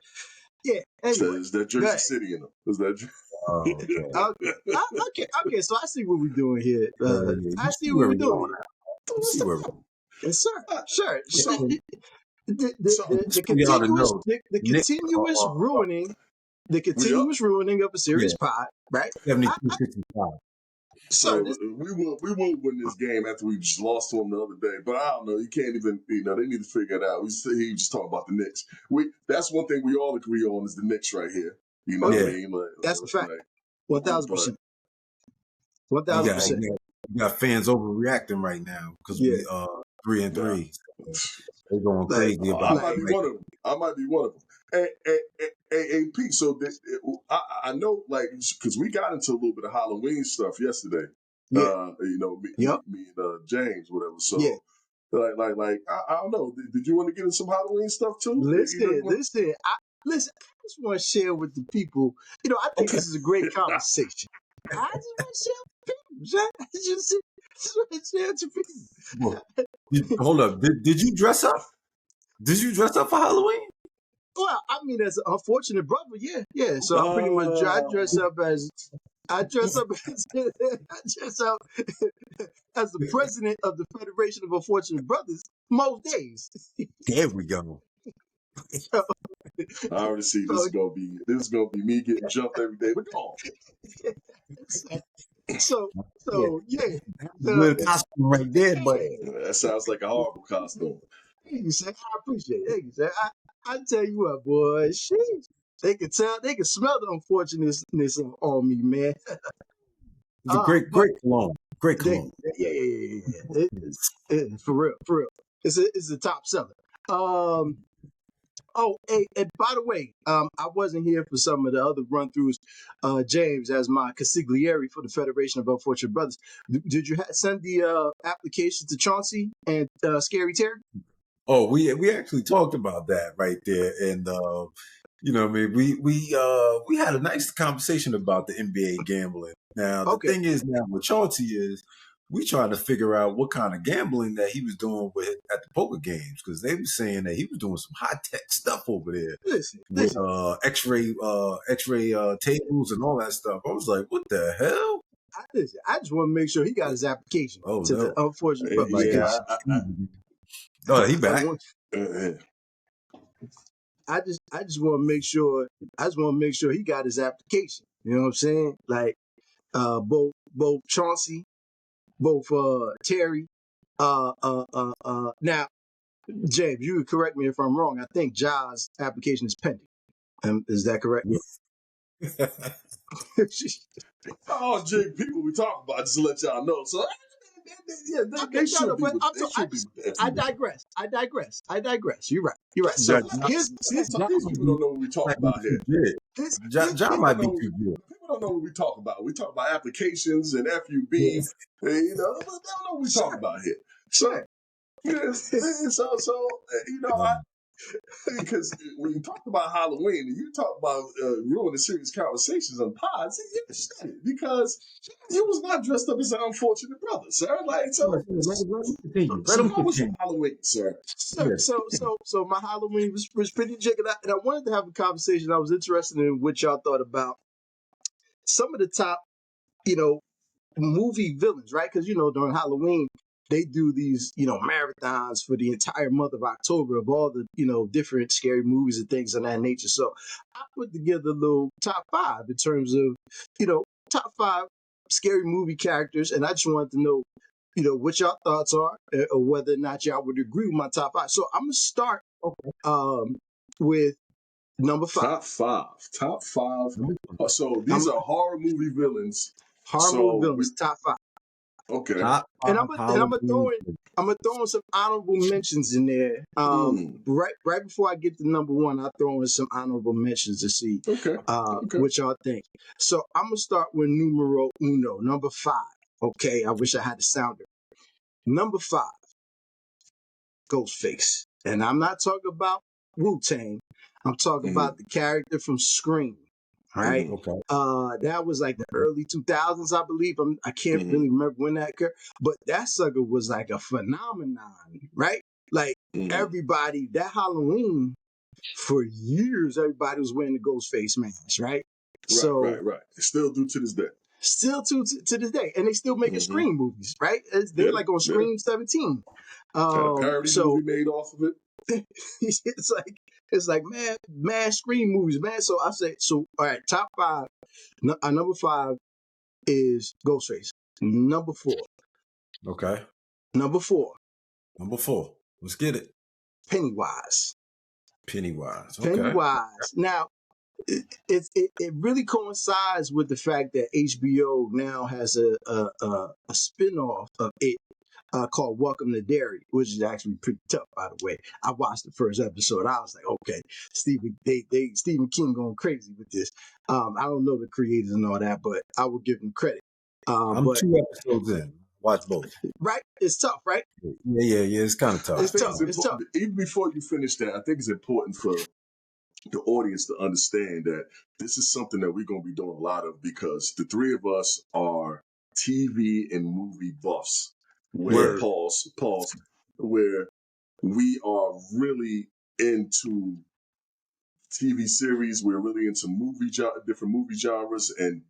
yeah, anyway. Is that Go Jersey ahead. City in him? Is that? Oh, okay. Okay. So I see what we're doing here. You I see see what where we're we're doing going here. at. You see where we're going. Yes, sir. Uh, Sure. so, The, so the Just for y'all to know, the Nick, continuous ruining we up. of a yeah, serious pod, right? 72-65. Sir, this We will win this game after we just lost to them the other day. But I don't know. You can't even. They need to figure it out. He just talking about the Knicks. That's one thing we all agree on is the Knicks right here. You know oh what I yeah, Yeah, mean? that's a fact. Like, One but 1000%. uh, you got fans overreacting right now because Yeah. we 3 and nah. 3. So they're going Like crazy I about might like be it. one of them. I might be one of them. Hey, Pete. So I know, like, because we got into a little bit of Halloween stuff yesterday. yeah. Yep. Me and James, whatever. Yeah. So, I don't know. Did you want to get into some Halloween stuff too? You want? Listen. I just want to share with the people. I think Okay. this is a great conversation. I just want to share with people. I just want to share with Well, people. hold up. Did you dress up? Did you dress up for Halloween? Well, I mean, as an unfortunate brother, yeah. So I pretty much I Uh, dress up as I dress up as I dress up as the president of the Federation of Unfortunate Brothers most days. There we go. So, I already see so, this is gonna be me getting jumped every day. But go on. so, Yeah, so yeah. that's a good costume right there, but That sounds like a horrible costume. Thank you, sir. I appreciate it. Thank you, sir. I tell you what, boy, sheesh. They can smell the unfortunateness on me, man. it's a great, But great cologne. Great cologne. yeah. For real. It's a top seller. Um. Oh, hey, and by the way, I wasn't here for some of the other run-throughs. James, as my consigliere for the Federation of Unfortunate Brothers, did you send the application to Chauncey and Scary Terry? Oh, we actually talked about that right there, and I mean, we had a nice conversation about the NBA gambling. Now, the Okay, thing is, now with Chauncey is we trying to figure out what kind of gambling that he was doing with at the poker games because they were saying that he was doing some high tech stuff over there with listen. X-ray tables and all that stuff. I was like, what the hell? Listen. I just want to make sure he got his application Oh to the no! Unfortunate Brothers Everybody Yeah, got Games. oh, he I back. want. yeah. I just want to make sure. I just want to make sure he got his application. You know what I'm saying? Like both Chauncey, both Terry. Now, James, you would correct me if I'm wrong. I think Ja's application is pending. Is that correct? Oh, Jig, people we talk about, just to let y'all know. So, yeah, Okay, they no, should be but with, they should be with I FUB. digress. You're right. So John, here's Some of these people don't know what we talk might be about too here. good. John People might be know too good. people don't know what we talk about. We talk about applications and FUB. Yeah. But they don't know what we talk sure, about here. So, sure. yes, because when you talk about Halloween and you talk about ruining serious conversations on pods, you understand it because you was not dressed up as an unfortunate brother, sir. Like Let him continue. Let so him how was your continue. Halloween, sir? So, Yes. so my Halloween was pretty jiggy, and I wanted to have a conversation. I was interested in what y'all thought about some of the top, you know, movie villains, right? Because during Halloween, they do these, marathons for the entire month of October of all the, different scary movies and things of that nature. So I put together a little top five in terms of, top five scary movie characters. And I just wanted to know, what y'all thoughts are, or whether or not y'all would agree with my top five. So I'm going to start Okay. with number five. Top five. Top five. So I'm these are horror movie villains. horror movie So we villains, top five. okay. Top And five Halloween. I'm gonna throw in some honorable mentions in there. Mm. Right before I get to number one, I'll throw in some honorable mentions to see Okay. Okay. what y'all think. So I'm gonna start with numero uno, number five. Okay, I wish I had the sounder. Number five, Ghostface, and I'm not talking about Wu-Tang. I'm talking Mm-hmm. about the character from Scream. Right. Mm-hmm. Okay. That was like the early 2000s, I believe. I can't Mm-hmm. really remember when that occurred, but that sucker was like a phenomenon, right? Like Mm-hmm. everybody, that Halloween for years, everybody was wearing the ghost face mask, right? Right. So Right. Right. Still do to this day. still to this day, and they still making Mm-hmm. Scream movies, right? They Yeah. like on Yeah. Scream 17. Had a parody So movie made off of it. it's like man Scream movies, man. So I say so. All right, top five. Number five is Ghostface. Number four. Okay. Number four, Number four. Let's get it. Pennywise. Pennywise. Okay. Pennywise. Now, it really coincides with the fact that HBO now has a spinoff of it called Welcome to Derry, which is actually pretty tough, by the way. I watched the first episode. I was like, okay, Stephen King going crazy with this. I don't know the creators and all that, but I will give them credit. I'm But 2 episodes in. Watch both. right, it's tough, right? Yeah. It's kind of I tough. It's think tough. it's It's tough. important. Even before you finish that, I think it's important for the audience to understand that this is something that we're going to be doing a lot of because the three of us are TV and movie buffs. Where Yeah. Word. pause, where we are really into TV series. We're really into different movie genres, and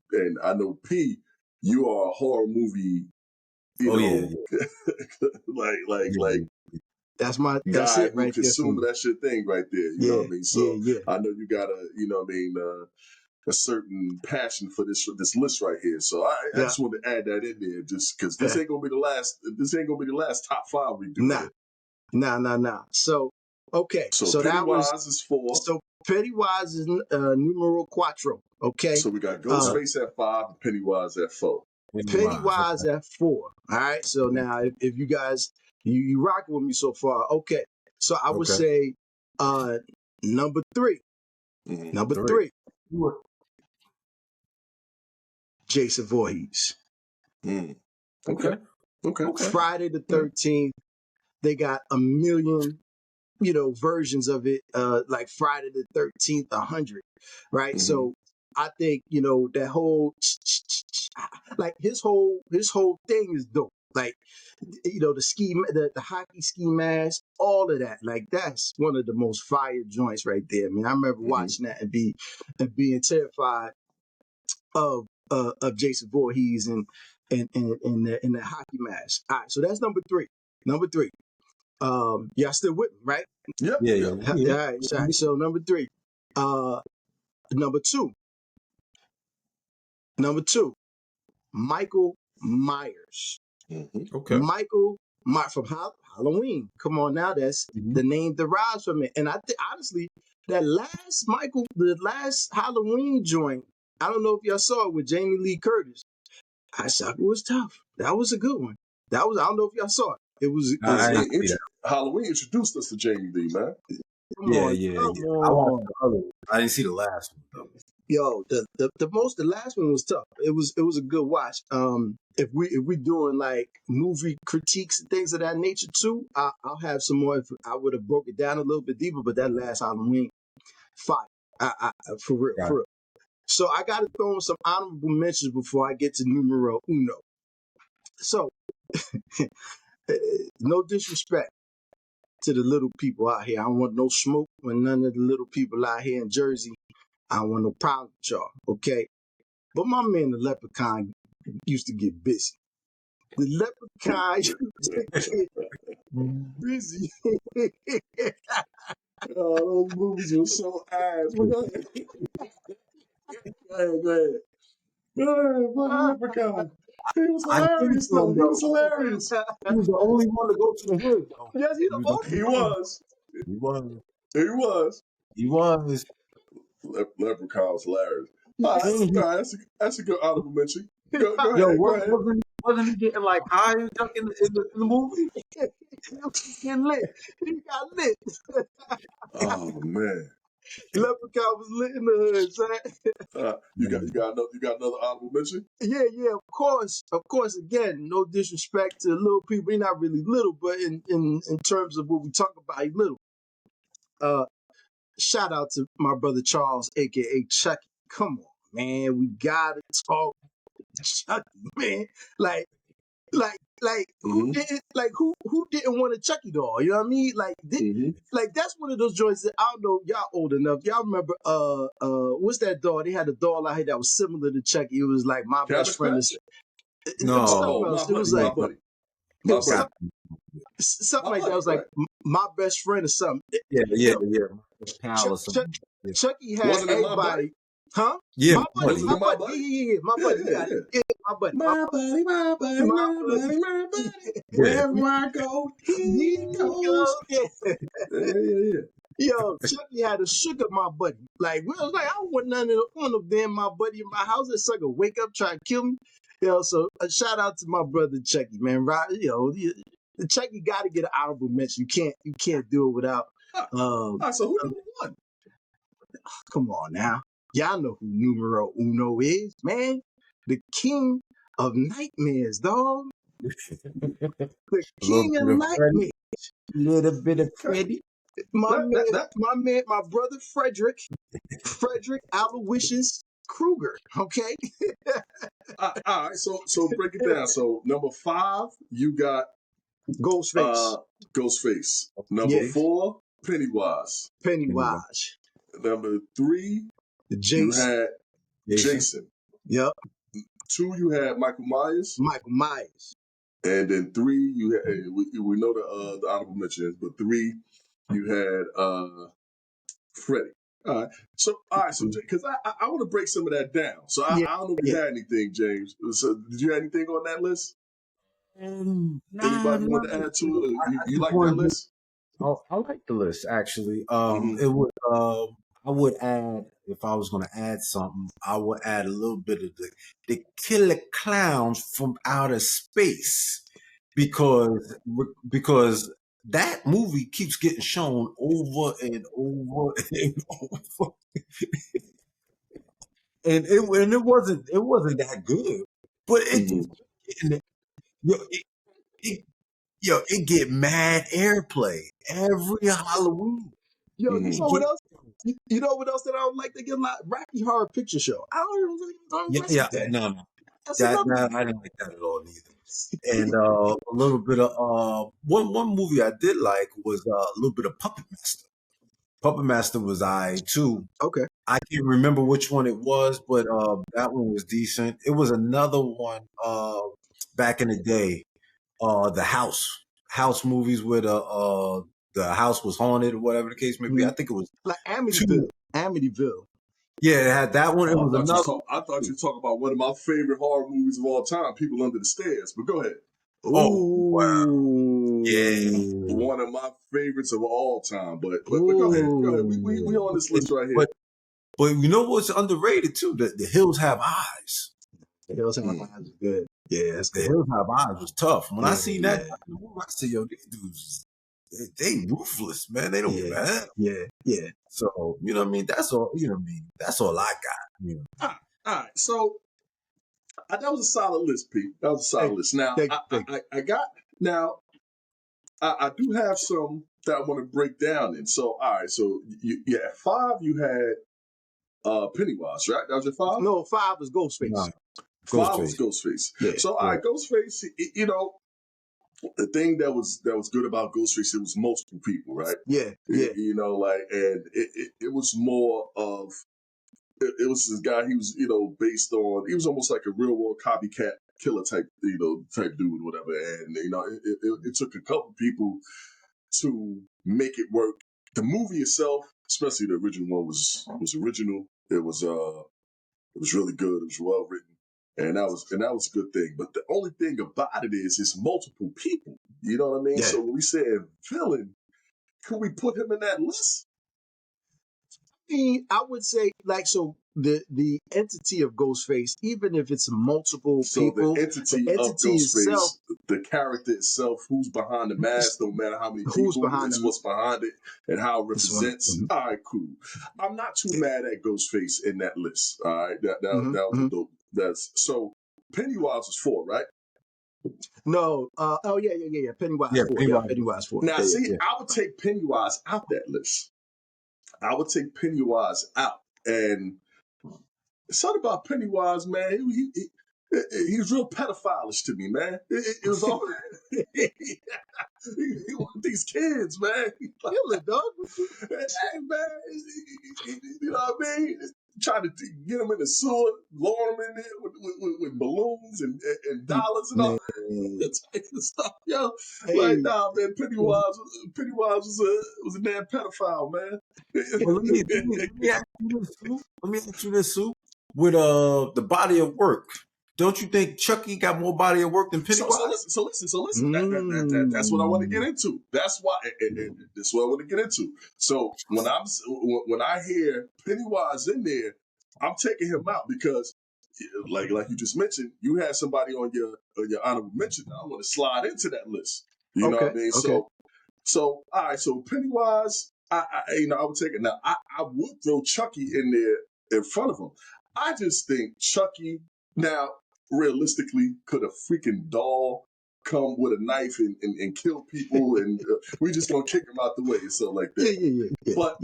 I know P, you are a horror movie, you Oh yeah. know, like That's guy it who right there for consumed me. that's your thing right there. You know Yeah, what I mean? yeah, So yeah, I know you got a certain passion for this list right here. So I yeah. just wanted to add that in there, just because this yeah. ain't gonna be the last. This ain't gonna be the last top five we do Nah, here. nah. So okay, So so that was Pennywise is four. so Pennywise is numero cuatro. Okay, So we got uh, Okay. Ghostface at five and Pennywise at four. Pennywise. Pennywise Okay. at four. All right. So now, if you guys you rocking with me so far, okay. So I would Okay. say uh number three. Mm-hmm. Number Three. three, Jason Voorhees. Mm. Okay. Okay. Okay. Okay. Friday the Yeah. 13th. They got a million versions of it, like Friday the 13th, 100, right? Mm-hmm. So I think, that whole, like his whole thing is dope. Like, the hockey ski mask, all of that. Like, that's one of the most fire joints right there. I mean, I remember Mm-hmm. watching that and being terrified of Jason Voorhees and the hockey mask. All right, so that's number three. Number three. Y'all still with me, right? Yep. Yeah. Yep. Yeah. All Yeah. right, all right. So number three. Uh, number two. Number two. Michael Myers. Mm-hmm. Okay. Michael from Halloween. Come on now, that's Mhm. the name derives from it. And I think honestly, the last Halloween joint. I don't know if y'all saw it with Jamie Lee Curtis. I suck. It was tough. That was a good one. That was. I don't know if y'all saw it. It was. I I, ain't see that. Halloween introduced us to Jamie Lee, man. come Yeah. on, Yeah. come Yeah. I watched on. the other one. I didn't see the last one though. Yo, the last one was tough. It was a good watch. If we doing like movie critiques and things of that nature too, I'll have some more. If I would have broke it down a little bit deeper, but that last Halloween, fire. For real, Got for real. So I got to throw in some honorable mentions before I get to numero uno. So no disrespect to the little people out here. I don't want no smoke with none of the little people out here in Jersey. I don't want no problem with y'all. Okay. But my man, the leprechaun, used to get busy. The leprechaun used to get busy. Oh, those movies were so ass. But go ahead. Go ahead. Go ahead. Go ahead. Fucking Leprechaun. He was I give it hilarious, to though. him He was though. hilarious. He was the only one to go to the hood though. Yes, he's He the was the only He only one. was. He was. He was. He was. Leprechaun was hilarious. All right. And All right. That's a good honorable mention. Go yo, ahead. Go ahead. wasn't he getting like high and junk in the movie? getting lit. He got lit. Oh man. Leprechaun was lit in the hood, son. Man. You got another honorable mention? Yeah, of course. Again, no disrespect to little people. He's not really little, but in terms of what we talk about, he little. Uh, Shout out to my brother Charles, aka Chucky. Come on, man, we gotta talk Chucky, man. Like, who Mm-hmm. didn't who didn't want a Chucky doll? You know what I mean? Mm-hmm. Like that's one of those joints that I don't know. Y'all old enough. Y'all remember? What's that doll? They had a doll out here that was similar to Chucky. It was like my best Cabbage friend. Is Patch? It was something Oh, No. my else. It buddy, was Yeah, my like buddy, it my was buddy, got something my like that. It buddy. was Go like ahead. my best friend or something. yeah. Yo, Pal Chuck, or Chuck, something. Yeah, Chucky had Wasn't it my buddy? everybody, huh? yeah, My buddy, Wasn't buddy. it my buddy? yeah, my Yeah, buddy. You yeah, got it. yeah. Yeah, my buddy, My buddy, my buddy, my my buddy. buddy, my buddy. Yeah. Wherever I go, Here he you goes. go. Yeah. Yeah. Yo, Chucky had a sugar my buddy. Like we was like, I don't want none of one of them, my buddy in my house. That sucker wake up try to kill me. So a shout out to my brother Chucky, man. Right, the Chucky got to get an honorable mention. You can't do it without. All Um, right, so who number one? Come on now. Y'all know who numero uno is, man. The king of nightmares, dog. The A little king of bit of Freddie. nightmares. Little bit of Okay. Freddie. My brother Frederick Aloysius Krueger. Okay. All right, so break it down. So number 5, you got Ghostface. Ghostface. Number Yeah. 4, Pennywise. Anyway, Pennywise. Number 3, The you Jason. had Jason. Jason. Yep. 2, you had Michael Myers, Michael Myers. and then 3, you had we know the honorable mentions, but 3, you had Freddy. All right, so because I want to break some of that down. So Yeah. I don't know if you Yeah. had anything, James. So did you have anything on that list? Nah, Anybody want not to add to really. it? I You just like that wanted to. list? I like the list actually. Mm-hmm. It would. I would add if I was going to add something. I would add a little bit of the killer clowns from outer space because that movie keeps getting shown over and over and over, and it wasn't that good, but it Mm-hmm. just yo, it, it get mad airplay every Halloween. Yo, you Mm-hmm. know what Get, else? You know what else that I don't like to get a lot? Rocky Horror Picture Show. I don't mess yeah, with that. no, no. That's That, another that I didn't like that at all neither. And a little bit of one movie I did like was a little bit of Puppet Master. Puppet Master was I too. Okay. I can't remember which one it was, but that one was decent. It was another one back in the day. The house movies where the house was haunted or whatever the case may be. I Mhm. think it was Like two. Amityville. Amityville. Yeah, it had that one. It Oh, was another I thought one. you were talking about one of my favorite horror movies of all time, People Under the Stairs. But go ahead. Oh wow, yeah. Ooh. One of my favorites of all time. But go ahead. Go ahead. We on Ooh. this list right here. But you know what's underrated too? The Hills Have Eyes. The Hills Have Mm. Eyes is good. Yeah, that's The good. Hills Have Eyes was tough. When I Yeah, seen that, I said, "Yo, these dudes, they ruthless, man. They don't give yeah, a hell." yeah. So you know what I mean? That's all. You know what I mean? That's all I got. You know? All right. So that was a solid list, Pete. That was a solid Thank list. Now thank you. I got now I do have some that I want to break down. And so all right. So at 5 you had Pennywise, right? That was your 5. No, 5 was Nah, Ghostface. 5 was Ghostface. Ghostface. Yeah, So all right, Ghostface. You know, the thing that was good about Ghostface, it was multiple people, right? yeah. You know, like, and it was more of it was this guy. He was, you know, based on. He was almost like a real world copycat killer type, type dude, whatever. And it took a couple people to make it work. The movie itself, especially the original one, was original. It was really good. It was well written. And that was a good thing. But the only thing about it is it's multiple people. You know what I mean? Yeah. So when we say villain, could we put him in that list? I would say so the entity of Ghostface, even if it's multiple So the people, the entity of entity itself, Ghostface, the character itself, who's behind the mask, no matter how many who's people, behind it's them. what's behind it and how it This one. represents. All right, cool. I'm not too Yeah. mad at Ghostface in that list. All right, that was a Hmm. dope. That's so Pennywise was 4, right? No. Oh yeah. Pennywise Yeah, 4. Yeah, Pennywise. Pennywise 4. Now, Yeah. see, I would take Pennywise out that list. I would take Pennywise out, and something about Pennywise, man. He was real pedophilish to me, man. It was all he wanted these kids, man. Kill it, dog. Hey, man, you know what I mean? Trying to get them in the sewer, lower them in there with balloons and dollars and all Man. that type of stuff, yo. Like, Hey. nah, man, Pennywise was a damn pedophile, man. Well, let me ask you this, Sue. Let me ask you this, Sue. With the body of work, don't you think Chucky got more body of work than So Pennywise? listen. That's what I want to get into. That's why. That's what I want to get into. So when I hear Pennywise in there, I'm taking him out because, like you just mentioned, you had somebody on your honorable mention. I want to slide into that list. You know what Okay. I mean? Okay. So all right. So Pennywise, I would take it. Now I would throw Chucky in there in front of him. I just think Chucky now realistically, could a freaking doll come with a knife and kill people and we just gonna kick him out the way and stuff like that? Yeah. But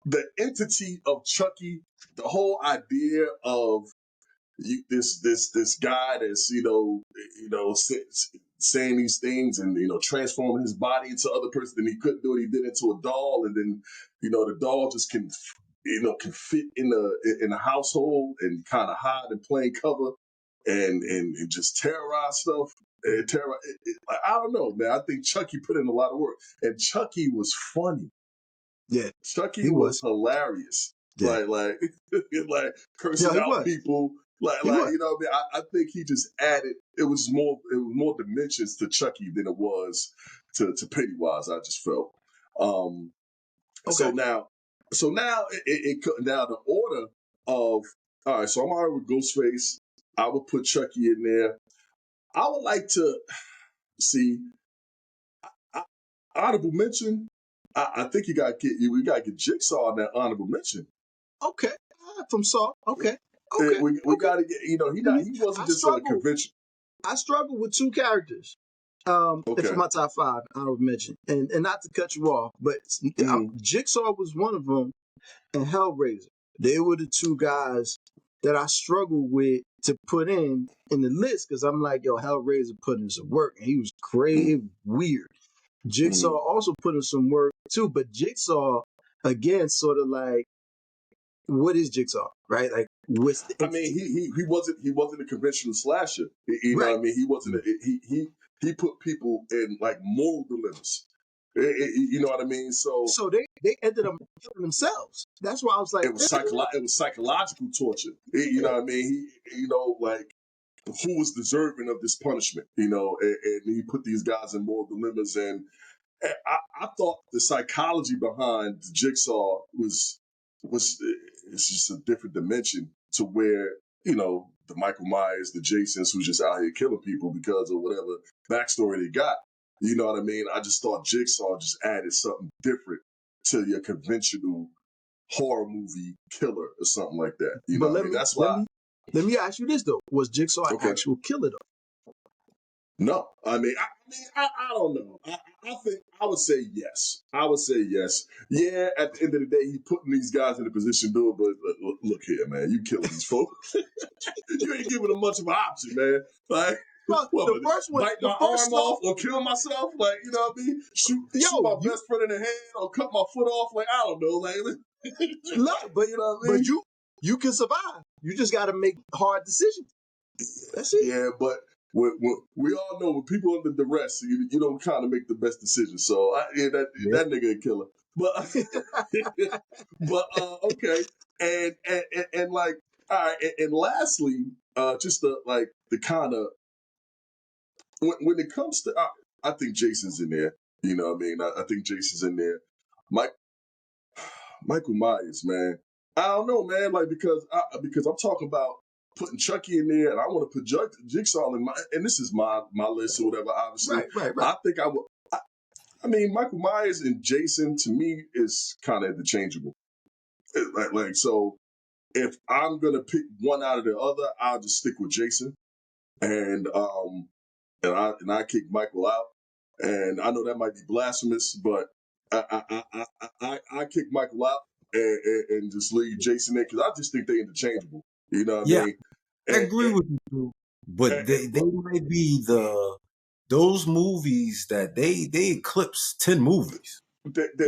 the entity of Chucky, the whole idea of this guy that's saying these things and transforming his body into other person, and he couldn't do it, he did it into a doll, and then the doll just can fit in the household and kind of hide in plain cover and just terrorize stuff. And I don't know, man. I think Chucky put in a lot of work, and Chucky was funny. Yeah. Chucky He was was. hilarious. Yeah. Like like No, cursing he out was. people. He was. What I mean. I think he just added. It was more dimensions to Chucky than it was to Pennywise. I just felt. So Okay. now, now the order of all right. So I'm already with Ghostface. I would put Chucky in there. I would like to see I, honorable mention. I think we got to get Jigsaw in that honorable mention. Okay. From Saw. Okay. Okay. We Okay. got to get he wasn't I just a struggle. convention. I struggle with two characters. For Okay. my top 5, I would mention, and not to cut you off, but Jigsaw was one of them, and Hellraiser. They were the two guys that I struggled with to put in the list because I'm like, yo, Hellraiser put in some work, and he was crazy, weird. Jigsaw also put in some work too, but Jigsaw again, sort of like, what is Jigsaw, right? Like, what's the I mean, entity? he wasn't a conventional slasher. You know Right. what I mean? He wasn't. He put people in like moral dilemmas. You know what I mean? So So they ended up killing themselves. That's why I was like, it was psychological torture. You know what I mean? Like who was deserving of this punishment? And he put these guys in moral dilemmas. And I thought the psychology behind the Jigsaw was it's just a different dimension to where the Michael Myers, the Jasons, who's just out here killing people because of whatever backstory they got. You know what I mean? I just thought Jigsaw just added something different to your conventional horror movie killer or something like that. You know but what I mean? That's let why. me ask you this though: was Jigsaw an Okay. actual killer though? No, I don't know. I think I would say yes. I would say yes. Yeah, at the end of the day, he putting these guys in a position to do it. But look here, man, you killing these folks. You ain't giving them much of an option, man. Like, Well, what? the first one, Bite the my first arm Saw, off or kill myself? Like, you know what I mean? Shoot yo, my best friend in the head or cut my foot off? Like, I don't know. Like, look, but you know what I mean? you can survive. You just got to make hard decisions. That's it. Yeah, but we all know when people under duress, you don't kind of make the best decisions. So Yeah. that nigga a killer. But okay, and like all right, and lastly, just the kind of when it comes to I think Jason's in there. You know what I mean? I think Jason's in there. Mike Michael Myers, man. I don't know, man. Like because I'm talking about putting Chucky in there, and I want to put Jigsaw in my. And this is my list or whatever. Obviously, Right. I think I would. I mean, Michael Myers and Jason to me is kind of interchangeable. Like so, if I'm gonna pick one out of the other, I'll just stick with Jason, and I kick Michael out. And I know that might be blasphemous, but I kick Michael out and just leave Jason in because I just think they're interchangeable. You know what I Yeah, mean? I And, agree with you, too. But they look, might be those movies that they eclipse 10 movies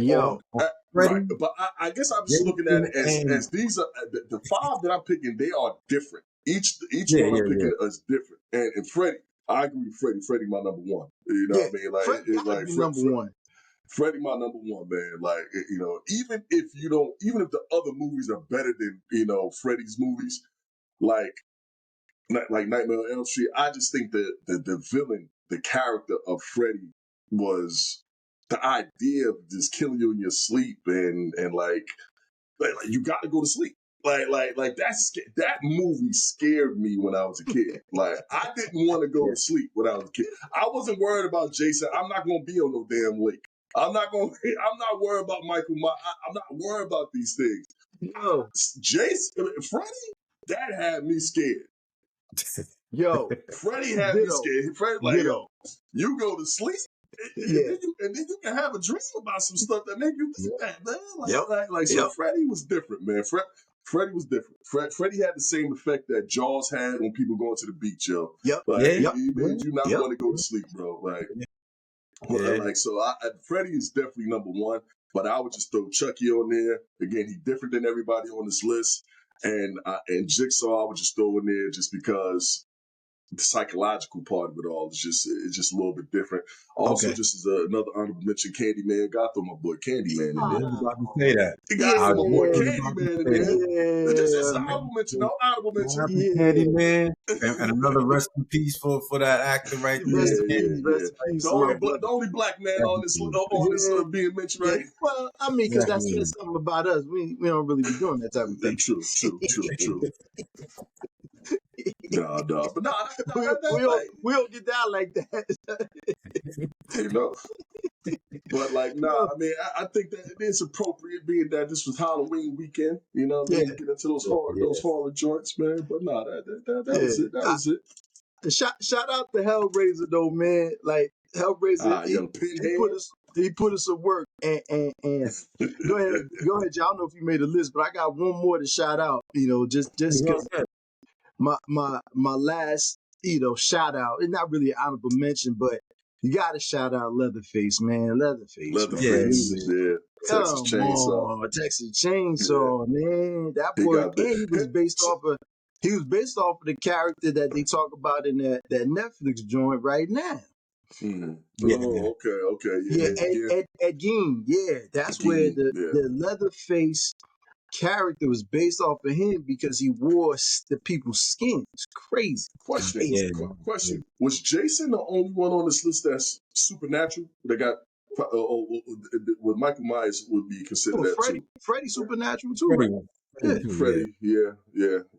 Yo, on right, Freddy, but I guess I'm just looking at Jason, it and as these are the five that I'm picking. They are different. Each yeah, one I'm yeah, picking is different. And Freddie, I agree with Freddie. Freddie my number one. You know yeah, what I mean? Like Fred gotta like be number one. Freddie my number one, man. Like even if the other movies are better than Freddie's movies, like like Nightmare on Elm Street, I just think that the villain, the character of Freddie was the idea of just killing you in your sleep and like you got to go to sleep. Like that movie scared me when I was a kid. Like I didn't want to go yeah, to sleep when I was a kid. I wasn't worried about Jason. I'm not gonna be on no damn lake. I'm not gonna. I'm not worried about Michael. I'm not worried about these things. Yo, Jason, Freddie, that had me scared. yo, Freddie had me ditto, scared. Freddie like, ditto. yo, you go to sleep, Yeah, and then you can have a dream about some stuff that make you yep, think that, man. yep, So yep, Freddie was different, man. Freddie was different. Freddie had the same effect that Jaws had when people going to the beach, yo. yep, Like yeah, yep, he made you not yep. want to go to sleep, bro. yeah. Like so, Freddie is definitely number one. But I would just throw Chucky on there. Again, he's different than everybody on this list. And Jigsaw, I would just throw in there just because the psychological part of it all is just a little bit different. Also, Okay. just as another honorable mention, Candyman. Got to throw my boy Candyman in I there. was Ah, about to say that. You got to I throw was my boy yeah, literally about to Candyman in say there. that. This is yeah, an man. honorable mention. No honorable What mention. happened, Yeah. Candyman? And another rest in peace for that actor right Rest there. in Yeah, peace, yeah. rest in The peace, Right, my only brother. the only black man on this definitely, Yeah, being mentioned, yeah. right? Well, I mean, because that definitely. says something about us. We don't really be doing that type of thing. True. No. But that We don't get down like that. you know. But like, No. I mean, I think that it is appropriate, being that this was Halloween weekend. You know what I Yeah, mean? To get into Yeah, those horror joints, man. But no, that yeah. was it. That was it. Shout out to Hellraiser though, man. Like Hellraiser, Young Pinhead. he put us to work. And go ahead, y'all. I don't know if you made a list, but I got one more to shout out. You know, just because yeah. my last shout out. It's not really an honorable mention, but you got to shout out Leatherface, man. Leatherface, man. Yeah, Leatherface, yeah. Texas Come Chainsaw, on, Texas yeah. Chainsaw, man. That He boy, got bit. and he was based off of the character that they talk about in that Netflix joint right now. Mhm. yeah, Oh, okay, Yeah, yeah. Ed Gein. Yeah, that's where Again, yeah. the Leatherface character was based off of him because he wore the people's skin. It's crazy, Question, crazy. yeah, yeah. question. Was Jason the only one on this list that's supernatural? That got, with Michael Myers would be considered Oh, that too. Freddie Supernatural too, right? Pretty one. Yeah. Too, yeah. Freddie,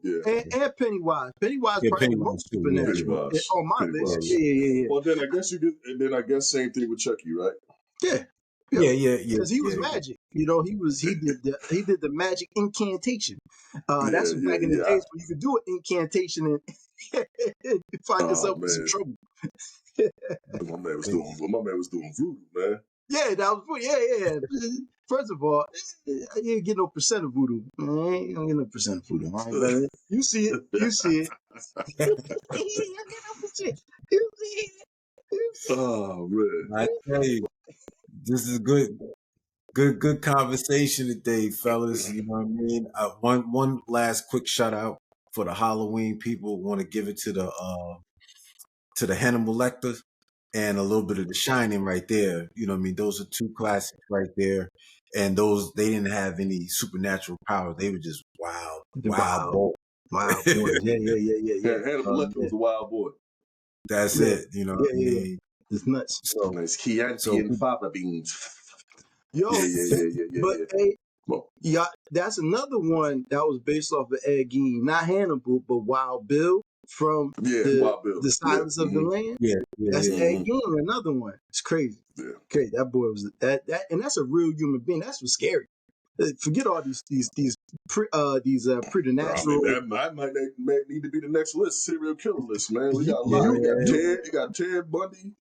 yeah. And Pennywise. Pennywise Yeah, probably the Pennywise most too. Yeah, supernatural Pennywise, on my yeah, list. Pennywise. Yeah. Well, then I guess you could, and then I guess same thing with Chucky, right? Yeah. yeah, Yeah. yeah, yeah, Because he was yeah, magic. You know, he did the magic incantation. That's back in the Yeah. days when you could do an incantation and find Oh yourself in some man, trouble. yeah. my man was doing voodoo, man. Yeah, that was yeah. First of all, you ain't get no percent of voodoo. You don't get no percent of voodoo, all right, brother. You see it. You see it. You don't get no percent. You see it. You see it. Oh man. I tell you, this is good conversation today, fellas. You know what I mean? One last quick shout out for the Halloween people. Want to give it to the Hannibal Lecter and a little bit of The Shining right there. You know what I mean? Those are two classics right there. And those, they didn't have any supernatural powers. They were just wild Wow, boy. wow, boys. Yeah, yeah, yeah, yeah, yeah. Hannibal Lecter Yeah, was a wild boy. That's yeah, it. You know what yeah, I yeah, yeah. mean? It's nuts. So, Nice Chianti so and fava beans. Yeah, Yo, yeah, yeah, yeah, yeah, but yeah. hey, Well, yeah, that's another one that was based off of Ed Gein, not Hannibal, but Wild Bill from yeah, the Wild Bill. the Yeah. Silence of the Land. yeah, yeah, That's yeah. Ed Mm-hmm. Gein, another one. It's crazy. Yeah. Crazy. That boy was and that's a real human being. That's what's scary. Forget all I mean, preternatural. that might need to be the next list, serial killer list, man. We You got a lot. you you You got Ted Bundy.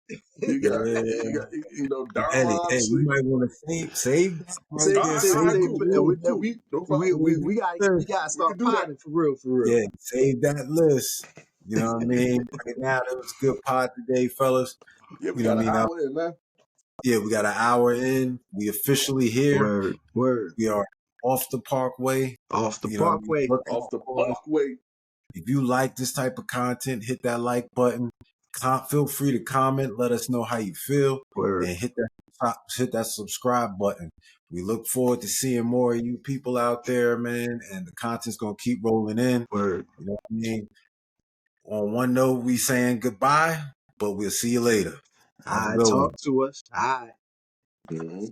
You Yeah. got, Darn Eddie, hey, you Ronsley. might want to save that right say there. say All right, say Save cool, that list. cool, cool. No problem. we Save we got that we list. gotta We can start do that. potting for real for real. Yeah, save that list. You know what I mean? Right now, that was a good pod today, fellas. Yeah, we You know what got I an mean? Now, hour in, man. yeah, we got an hour in. We officially here. Word We are off the parkway. off the You know what I mean? parkway. Looking Off the for us. parkway. If you like this type of content, hit that like button. Feel free to comment. Let us know how you feel, Word and hit that subscribe button. We look forward to seeing more of you people out there, man. And the content's gonna keep rolling in. word. You know what I mean? On one note, we saying goodbye, but we'll see you later. Have a I good one. talk to us. I Mm-hmm.